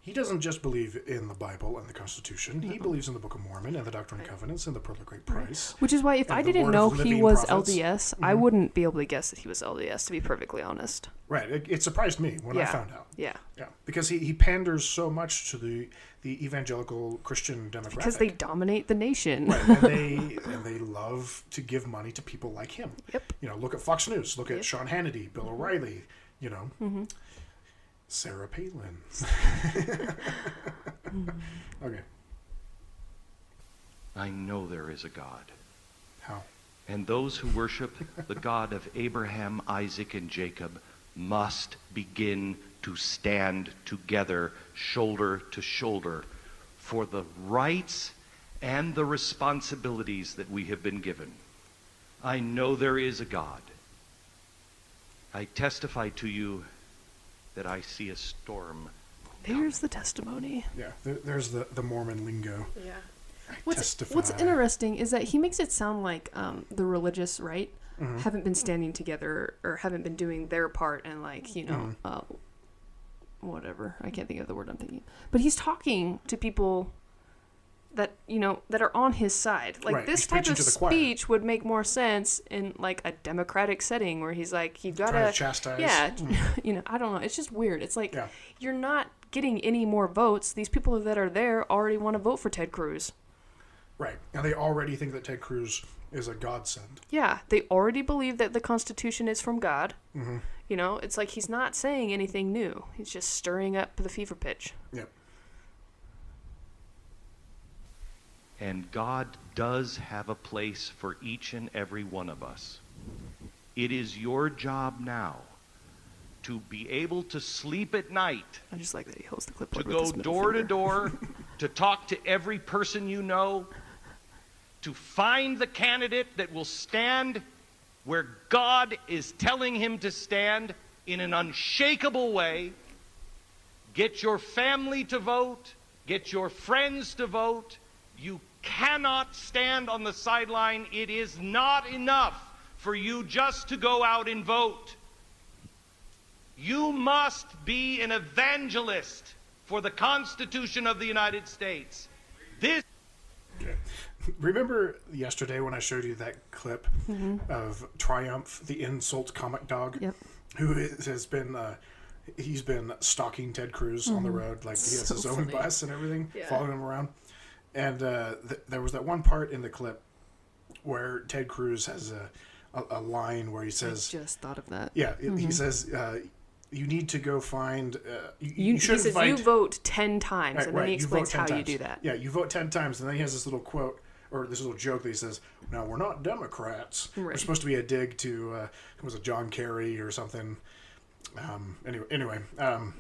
He doesn't just believe in the Bible and the Constitution. He believes in the Book of Mormon and the Doctrine and Covenants and the Pearl of Great Price. Which is why if And I the didn't Word know of he Living was Prophets. LDS, I wouldn't be able to guess that he was LDS, to be perfectly honest. Right. It surprised me when I Yeah. found out. Yeah. Yeah. Because he panders so much to the evangelical Christian demographic. Because they dominate the nation. Right. And they love to give money to people like him. Yep. You know, look at Fox News. Look at Yep. Sean Hannity, Bill O'Reilly, you know. Sarah Palin. Okay. I know there is a God. How? And those who worship the God of Abraham, Isaac, and Jacob must begin to stand together, shoulder to shoulder, for the rights and the responsibilities that we have been given. I know there is a God. I testify to you that I see a storm. There's the testimony. Yeah. There's the Mormon lingo. Yeah. I What's testify. interesting is that he makes it sound like the religious right haven't been standing together or haven't been doing their part and like, you know, whatever. I can't think of the word I'm thinking. But he's talking to people that, you know, that are on his side. Like Right, this he's type preaching of to the choir. speech would make more sense in like a democratic setting where he's like, you've got Trying to to chastise. Yeah, you know, I don't know. It's just weird. It's like Yeah. you're not getting any more votes. These people that are there already want to vote for Ted Cruz. Right. And they already think that Ted Cruz is a godsend. Yeah, they already believe that the Constitution is from God. You know, it's like he's not saying anything new. He's just stirring up the fever pitch. Yep. And God does have a place for each and every one of us. It is your job now to be able to sleep at night, I just like that he holds the to clipboard with go his middle door to finger. door, to talk to every person you know, to find the candidate that will stand where God is telling him to stand in an unshakable way. Get your family to vote. Get your friends to vote. You cannot stand on the sideline. It is not enough for you just to go out and vote. You must be an evangelist for the Constitution of the United States. This Remember yesterday when I showed you that clip of Triumph, the insult comic dog, Yep. who has been he's been stalking Ted Cruz on the road, like he has So his own funny. bus and everything, Yeah. following him around. And there was that one part in the clip where Ted Cruz has a line where he I says, just thought of that. "Yeah," he says, "You need to go find. You He shouldn't says find." you vote 10 times, Right, and then he you vote explains 10 how you times. do that. Yeah, you vote 10 times, and then he has this little quote, or this little joke that he says, "Now, we're not Democrats." Right. It's supposed to be a dig to, it was a John Kerry or something. Anyway, and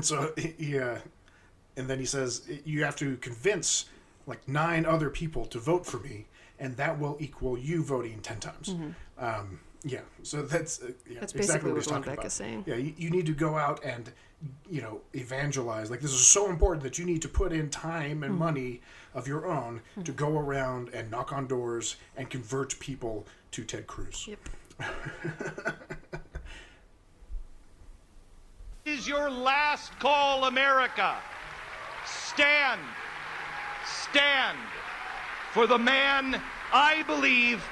so he and then he says, "You have to convince like 9 other people to vote for me, and that will equal you voting 10 times." Yeah, so that's That's exactly basically what he's what talking Beck about. is saying. Yeah, you need to go out and, you know, evangelize. Like, this is so important that you need to put in time and money of your own to go around and knock on doors and convert people to Ted Cruz. Yep. is your last call, America. Stand. Stand for the man I believe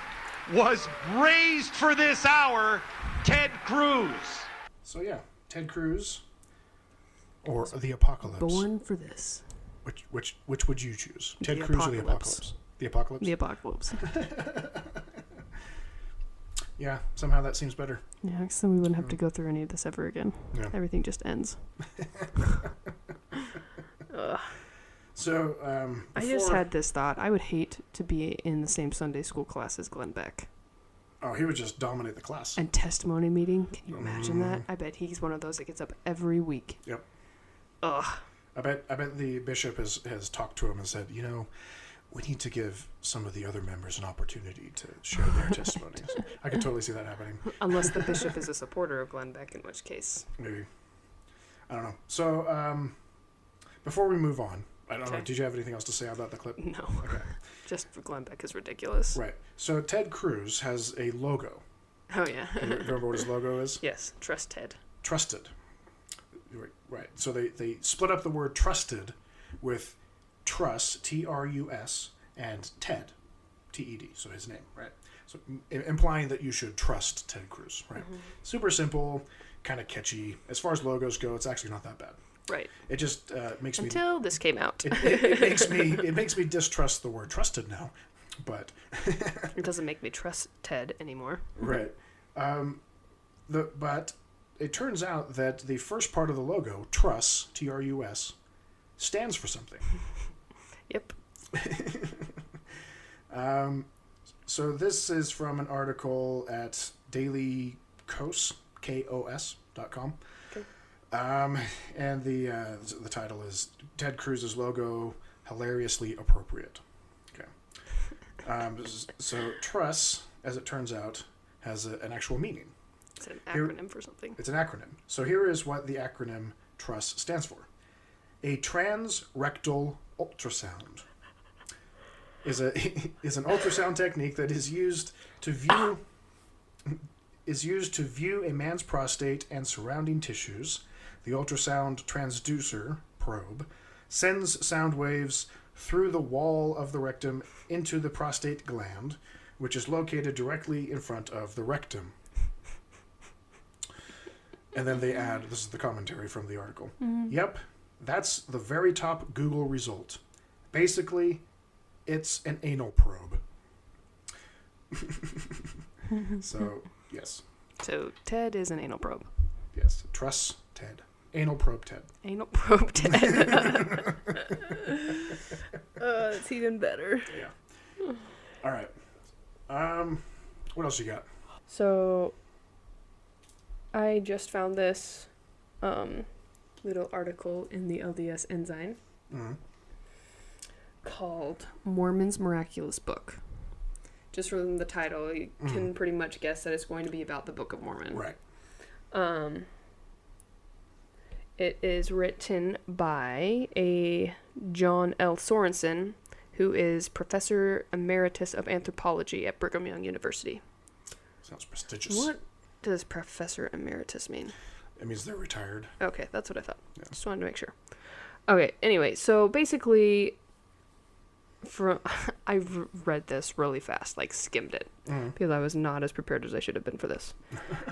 was raised for this hour, Ted Cruz. So yeah, Ted Cruz or the apocalypse. Born for this. Which would you choose? Ted The Cruz or the apocalypse. apocalypse? The apocalypse? The apocalypse. Yeah, somehow that seems better. Yeah, so we wouldn't have to go through any of this ever again. Yeah. Everything just ends. So, I just had this thought. I would hate to be in the same Sunday school class as Glenn Beck. Oh, he would just dominate the class. And testimony meeting. Can you imagine that? I bet he's one of those that gets up every week. Yep. Ugh. I bet the bishop has talked to him and said, we need to give some of the other members an opportunity to share their testimonies. I could totally see that happening. Unless the bishop is a supporter of Glenn Beck, in which case. Maybe. I don't know. So, before we move on, I don't know, did you have anything else to say about the clip? No. Okay. Just Glenn Beck is ridiculous. Right. So Ted Cruz has a logo. Oh, yeah. You remember what his logo is? Yes. Trust Ted. Trusted. Right. So they split up the word trusted with Trus, Trus, and Ted, Ted, so his name, right? So implying that you should trust Ted Cruz, right? Mm-hmm. Super simple, kind of catchy. As far as logos go, it's actually not that bad. Right. It just makes me... Until this came out. it makes me distrust the word trusted now, but... It doesn't make me trust Ted anymore. Right. But it turns out that the first part of the logo, Trus, Trus, stands for something. Yep. So this is from an article at dailykos.com. Okay. And the title is Ted Cruz's logo hilariously appropriate. Okay. So Trus, as it turns out, has an actual meaning. It's an acronym for something. It's an acronym. So here is what the acronym TRUS stands for. A transrectal ultrasound is an ultrasound technique that is used to view a man's prostate and surrounding tissues. The ultrasound transducer probe sends sound waves through the wall of the rectum into the prostate gland, which is located directly in front of the rectum. And then they add, this is the commentary from the article. Mm-hmm. Yep, that's the very top Google result. Basically, it's an anal probe. So, yes. So, Ted is an anal probe. Yes, Trust Ted. Anal probe Ted. Anal probe Ted. It's even better. Yeah. All right. What else you got? So, I just found this little article in the LDS Ensign called Mormon's Miraculous Book. Just from the title, you can pretty much guess that it's going to be about the Book of Mormon. Right. It is written by a John L. Sorensen, who is Professor Emeritus of Anthropology at Brigham Young University. Sounds prestigious. What does Professor Emeritus mean? It means they're retired. Okay, that's what I thought. Yeah. Just wanted to make sure. Okay, anyway, so basically, I read this really fast, like skimmed it, because I was not as prepared as I should have been for this.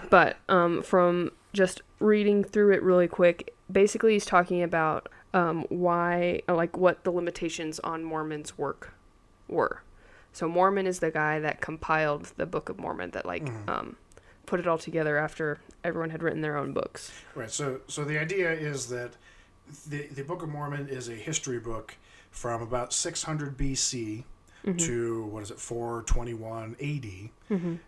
But from just reading through it really quick, basically he's talking about why, like, what the limitations on Mormon's work were. So Mormon is the guy that compiled the Book of Mormon, that put it all together after everyone had written their own books. Right. So the idea is that the Book of Mormon is a history book from about 600 BC to 421 AD,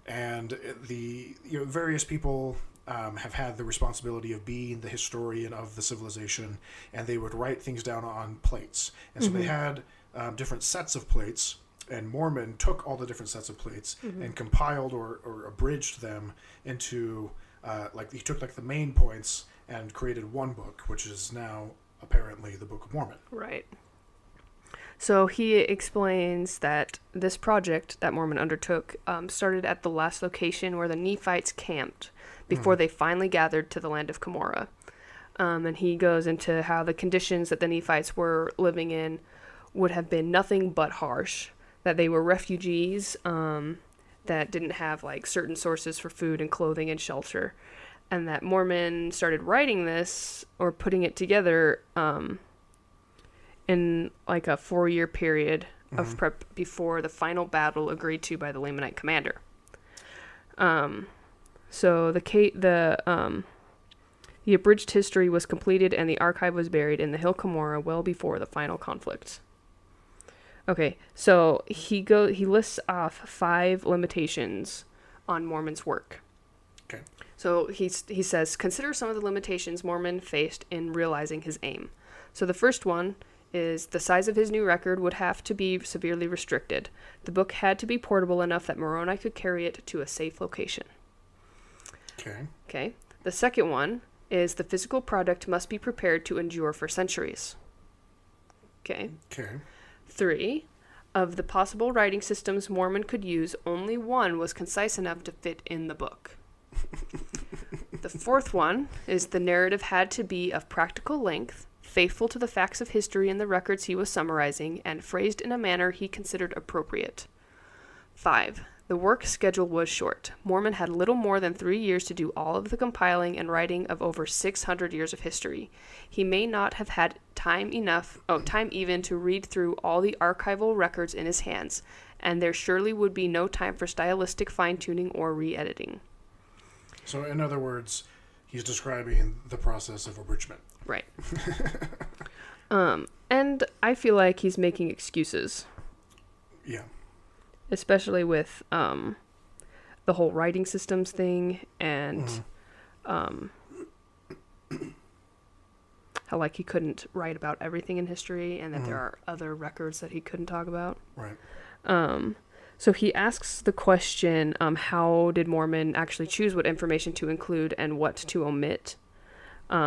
and the various people have had the responsibility of being the historian of the civilization, and they would write things down on plates, and so they had different sets of plates. And Mormon took all the different sets of plates and compiled or abridged them into, he took the main points and created one book, which is now apparently the Book of Mormon. Right. So he explains that this project that Mormon undertook started at the last location where the Nephites camped before they finally gathered to the land of Cumorah. And he goes into how the conditions that the Nephites were living in would have been nothing but harsh. That they were refugees that didn't have certain sources for food and clothing and shelter, and that Mormon started writing this or putting it together in a 4-year period of prep before the final battle agreed to by the Lamanite commander. So the The abridged history was completed and the archive was buried in the Hill Cumorah well before the final conflict. Okay, so he lists off 5 limitations on Mormon's work. Okay. So he says, consider some of the limitations Mormon faced in realizing his aim. So the first one is the size of his new record would have to be severely restricted. The book had to be portable enough that Moroni could carry it to a safe location. Okay. The second one is the physical product must be prepared to endure for centuries. Okay. 3, of the possible writing systems Mormon could use, only one was concise enough to fit in the book. The fourth one is the narrative had to be of practical length, faithful to the facts of history and the records he was summarizing, and phrased in a manner he considered appropriate. 5, the work schedule was short. Mormon had little more than 3 years to do all of the compiling and writing of over 600 years of history. He may not have had time even to read through all the archival records in his hands, and there surely would be no time for stylistic fine-tuning or re-editing. So, in other words, he's describing the process of abridgment. Right. And I feel like he's making excuses. Yeah. Especially with the whole writing systems thing and how like he couldn't write about everything in history and that there are other records that he couldn't talk about. Right. So he asks the question, how did Mormon actually choose what information to include and what to omit?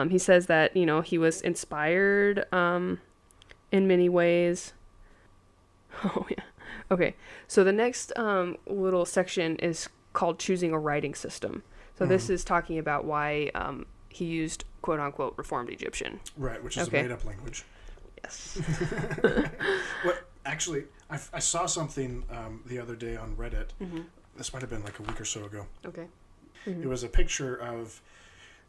He says that, he was inspired in many ways. Oh, yeah. Okay, so the next little section is called choosing a writing system. So this is talking about why he used quote-unquote Reformed Egyptian. Right, which is a made-up language. Yes. Well, actually, I saw something the other day on Reddit. This might have been like a week or so ago. Okay. It was a picture of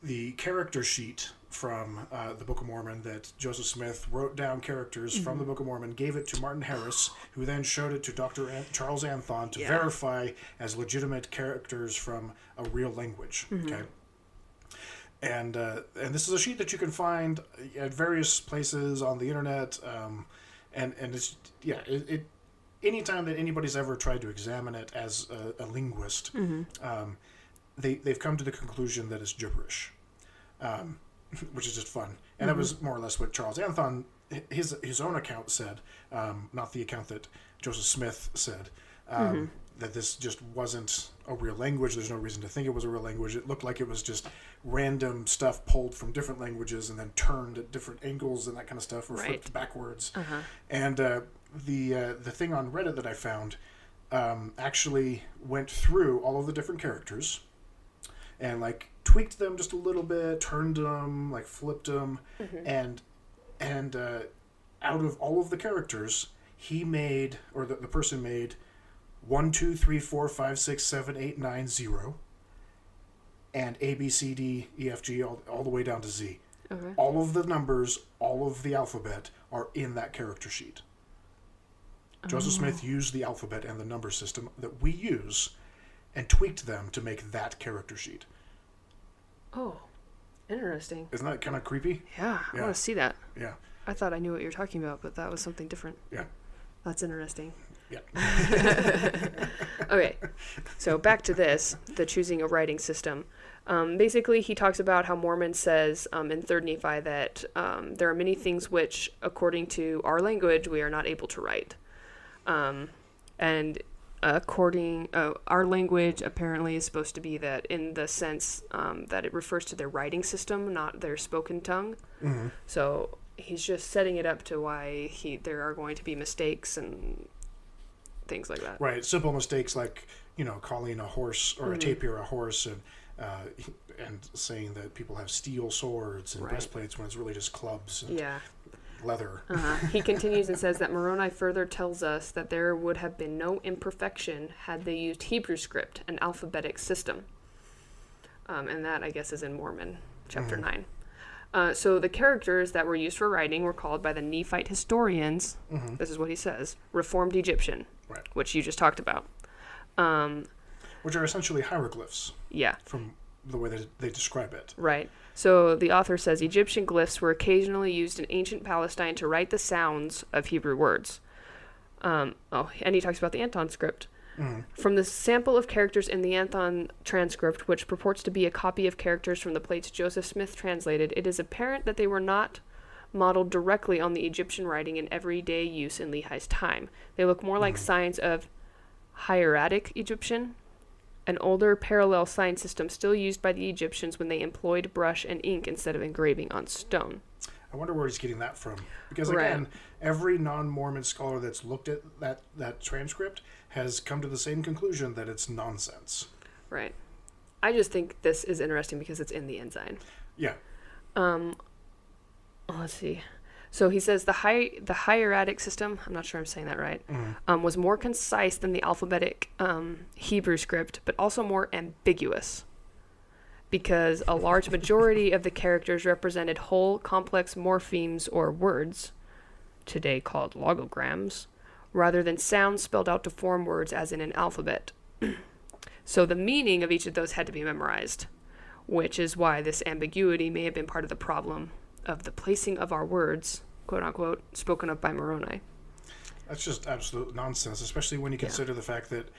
the character sheet from the Book of Mormon that Joseph Smith wrote down characters from the Book of Mormon, gave it to Martin Harris, who then showed it to Dr. Charles Anthon to verify as legitimate characters from a real language. Okay. And this is a sheet that you can find at various places on the internet, and it's it anytime that anybody's ever tried to examine it as a linguist, they've come to the conclusion that it's gibberish, which is just fun. And that was more or less what Charles Anthon, his own account said, not the account that Joseph Smith said, that this just wasn't a real language. There's no reason to think it was a real language. It looked like it was just random stuff pulled from different languages and then turned at different angles and that kind of stuff, or flipped backwards. And the thing on Reddit that I found actually went through all of the different characters and like tweaked them just a little bit, turned them, like flipped them, and out of all of the characters, he made, or the person made 1, 2, 3, 4, 5, 6, 7, 8, 9, 0, and A, B, C, D, E, F, G, all the way down to Z. Okay. All of the numbers, all of the alphabet are in that character sheet. Joseph Smith used the alphabet and the number system that we use and tweaked them to make that character sheet. Oh, interesting. Isn't that kind of creepy? Yeah, I want to see that. Yeah. I thought I knew what you were talking about, but that was something different. Yeah. That's interesting. Yeah. Okay, so back to this, the choosing a writing system. Basically, he talks about how Mormon says in 3rd Nephi that there are many things which, according to our language, we are not able to write. And according our language apparently is supposed to be that in the sense that it refers to their writing system, not their spoken tongue. So he's just setting it up to why there are going to be mistakes and things like that. Right. Simple mistakes like, calling a horse or a tapir a horse, and saying that people have steel swords and breastplates when it's really just clubs and leather. He continues and says that Moroni further tells us that there would have been no imperfection had they used Hebrew script, an alphabetic system. And that, I guess, is in Mormon, chapter 9. So the characters that were used for writing were called by the Nephite historians, this is what he says, Reformed Egyptian, which you just talked about. Which are essentially hieroglyphs. Yeah. From the way they describe it. Right. So the author says Egyptian glyphs were occasionally used in ancient Palestine to write the sounds of Hebrew words. And he talks about the Anton script. From the sample of characters in the Anton transcript, which purports to be a copy of characters from the plates Joseph Smith translated, it is apparent that they were not modeled directly on the Egyptian writing in everyday use in Lehi's time. They look more like signs of hieratic Egyptian, an older parallel sign system still used by the Egyptians when they employed brush and ink instead of engraving on stone. I wonder where he's getting that from. Because, again, every non-Mormon scholar that's looked at that transcript has come to the same conclusion that it's nonsense. Right. I just think this is interesting because it's in the Ensign. Yeah. Let's see. So he says the hieratic system, I'm not sure I'm saying that right, was more concise than the alphabetic Hebrew script, but also more ambiguous, because a large majority of the characters represented whole complex morphemes or words, today called logograms, rather than sounds spelled out to form words as in an alphabet. So the meaning of each of those had to be memorized, which is why this ambiguity may have been part of the problem of the placing of our words, quote unquote, spoken of by Moroni. That's just absolute nonsense, especially when you consider the fact that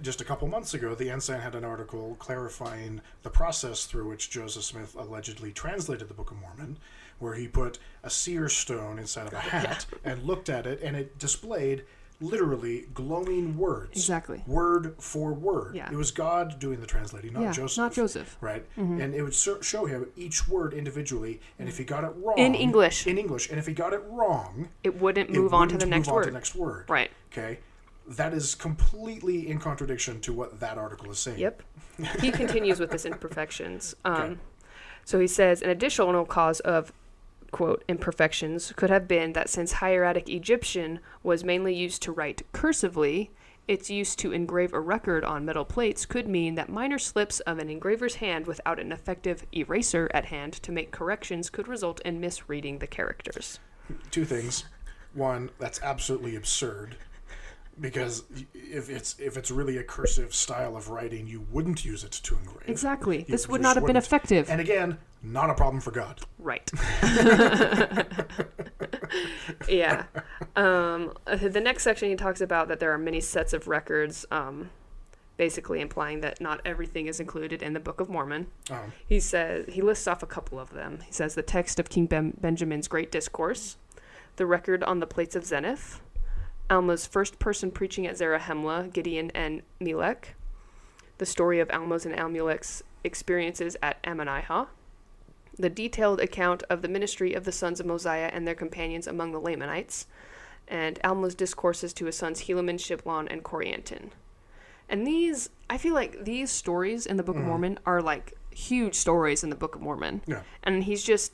just a couple months ago, the Ensign had an article clarifying the process through which Joseph Smith allegedly translated the Book of Mormon, where he put a seer stone inside of a hat and looked at it, and it displayed literally glowing words. Exactly. Word for word. Yeah. It was God doing the translating, not Joseph. Not Joseph. Right? And it would show him each word individually, and if he got it wrong... In English. And if he got it wrong... It wouldn't move on to the next word. Right. Okay? That is completely in contradiction to what that article is saying. Yep. He continues with his imperfections. So he says, an additional cause of, quote, imperfections could have been that since hieratic Egyptian was mainly used to write cursively, its use to engrave a record on metal plates could mean that minor slips of an engraver's hand without an effective eraser at hand to make corrections could result in misreading the characters. Two things. One, that's absolutely absurd. Because if it's really a cursive style of writing, you wouldn't use it to engrave. Exactly. This would not have been effective. And again, not a problem for God. Right. Yeah. The next section he talks about that there are many sets of records, basically implying that not everything is included in the Book of Mormon. He says he lists off a couple of them. He says the text of King Benjamin's Great Discourse, the record on the plates of Zenith, Alma's first person preaching at Zarahemla, Gideon and Melech, the story of Alma's and Amulek's experiences at Ammonihah, the detailed account of the ministry of the sons of Mosiah and their companions among the Lamanites, and Alma's discourses to his sons Helaman, Shiblon, and Corianton. And these, I feel like these stories in the Book of Mormon are like huge stories in the Book of Mormon. Yeah. And it's just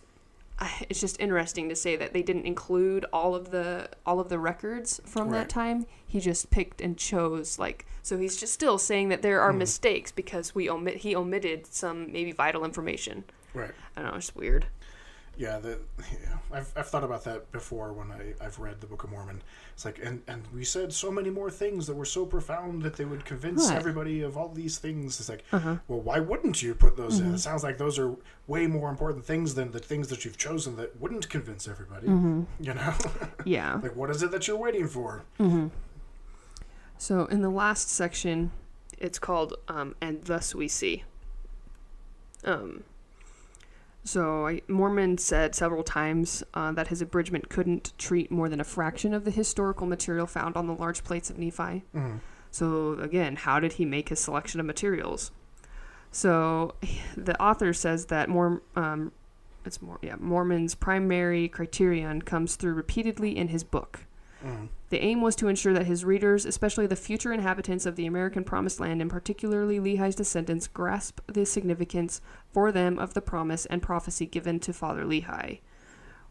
interesting to say that they didn't include all of the records from that time. He just picked and chose, like, so he's just still saying that there are mistakes because he omitted some maybe vital information. Right. I don't know, it's weird. Yeah, I've thought about that before when I've read the Book of Mormon. It's like, and we said so many more things that were so profound that they would convince everybody of all these things. It's like, well, why wouldn't you put those in? It sounds like those are way more important things than the things that you've chosen that wouldn't convince everybody. You know? Yeah. Like, what is it that you're waiting for? So in the last section, it's called And Thus We See. So Mormon said several times that his abridgment couldn't treat more than a fraction of the historical material found on the large plates of Nephi. So again, how did he make his selection of materials? So the author says that Mormon's primary criterion comes through repeatedly in his book. The aim was to ensure that his readers, especially the future inhabitants of the American Promised Land, and particularly Lehi's descendants, grasp the significance for them of the promise and prophecy given to Father Lehi,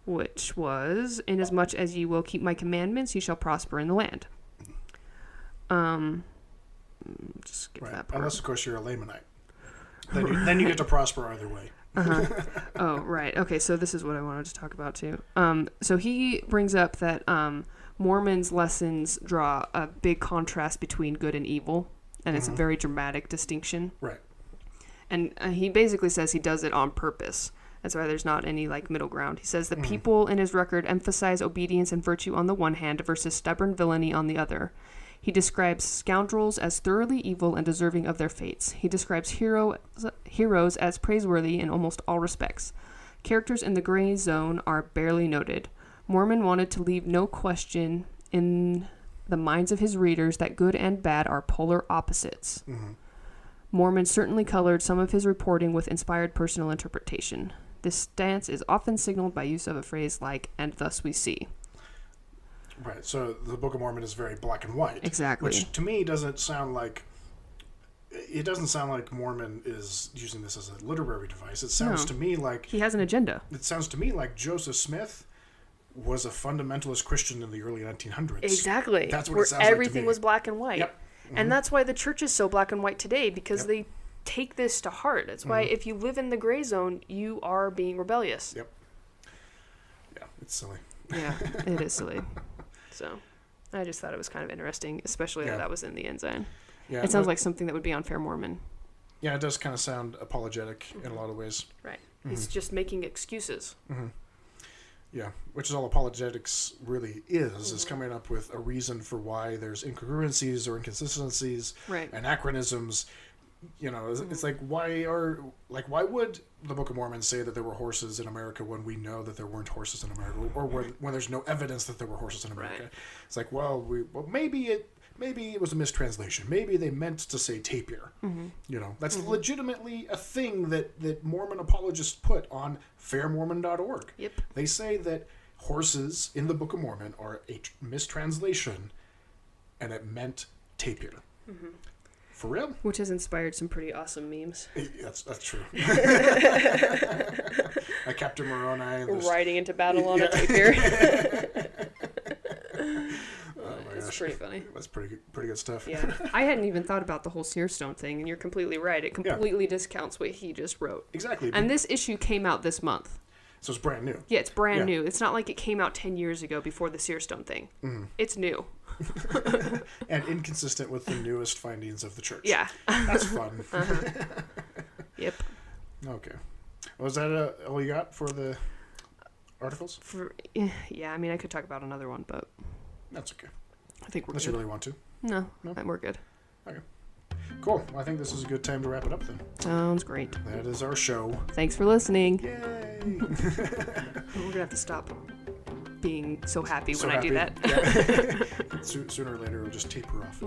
which was, inasmuch as ye will keep my commandments, ye shall prosper in the land. Just skip that part. Unless, of course, you're a Lamanite. Then you get to prosper either way. Oh, right. Okay, so this is what I wanted to talk about, too. So he brings up that Mormon's lessons draw a big contrast between good and evil, and it's a very dramatic distinction. Right. And he basically says he does it on purpose. That's why there's not any like middle ground. He says the people in his record emphasize obedience and virtue on the one hand versus stubborn villainy on the other. He describes scoundrels as thoroughly evil and deserving of their fates. He describes heroes as praiseworthy in almost all respects. Characters in the gray zone are barely noted. Mormon wanted to leave no question in the minds of his readers that good and bad are polar opposites. Mormon certainly colored some of his reporting with inspired personal interpretation. This stance is often signaled by use of a phrase like, and thus we see. Right, so the Book of Mormon is very black and white. Exactly. Which to me doesn't sound like... It doesn't sound like Mormon is using this as a literary device. It sounds to me like... He has an agenda. It sounds to me like Joseph Smith was a fundamentalist Christian in the early 1900s. Exactly. That's what where it sounds like to everything me. was black and white. Yep. And that's why the church is so black and white today, because they take this to heart. That's why if you live in the gray zone, you are being rebellious. Yep. Yeah, it's silly. Yeah, it is silly. So I just thought it was kind of interesting, especially that was in the Ensign. Yeah, It sounds like something that would be on Fair Mormon. Yeah, it does kind of sound apologetic in a lot of ways. Right. He's just making excuses. Yeah, which is all apologetics really is coming up with a reason for why there's incongruencies or inconsistencies, Right. anachronisms. You know, it's like why would the Book of Mormon say that there were horses in America when we know that there weren't horses in America, or when there's no evidence that there were horses in America? Right. It's like, maybe it was a mistranslation. Maybe they meant to say tapir. You know, that's legitimately a thing that Mormon apologists put on fairmormon.org. Yep. They say that horses in the Book of Mormon are a mistranslation, and it meant tapir. For real? Which has inspired some pretty awesome memes. That's true. Like Captain Moroni. Riding into battle on a tapir. It's gosh. pretty funny. That's pretty good stuff. Yeah. I hadn't even thought about the whole seer stone thing, and you're completely right. It completely discounts what he just wrote. Exactly. And this issue came out this month. So it's brand new. Yeah, it's brand new. It's not like it came out 10 years ago before the seer stone thing. It's new. And inconsistent with the newest findings of the church. Yeah. That's fun. Yep. Okay. Was that all you got for the articles? Yeah, I mean, I could talk about another one, but That's okay. I think we're Unless good. you really want to. No, No? we're good. Okay. Cool. Well, I think this is a good time to wrap it up then. Sounds great. That is our show. Thanks for listening. Yay! We're going to have to stop being so happy So when I do happy. that. Yeah. Sooner or later, it'll just taper off.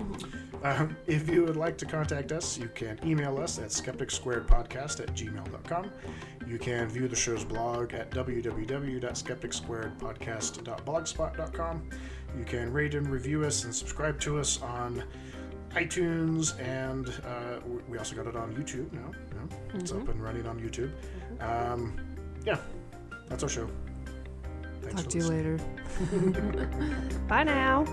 If you would like to contact us, you can email us at skepticsquaredpodcast@gmail.com. You can view the show's blog at www.skepticsquaredpodcast.blogspot.com. You can rate and review us and subscribe to us on iTunes, and we also got it on YouTube now. It's up and running on YouTube. Yeah, that's our show. Thanks Talk for to you listening. later. Bye now.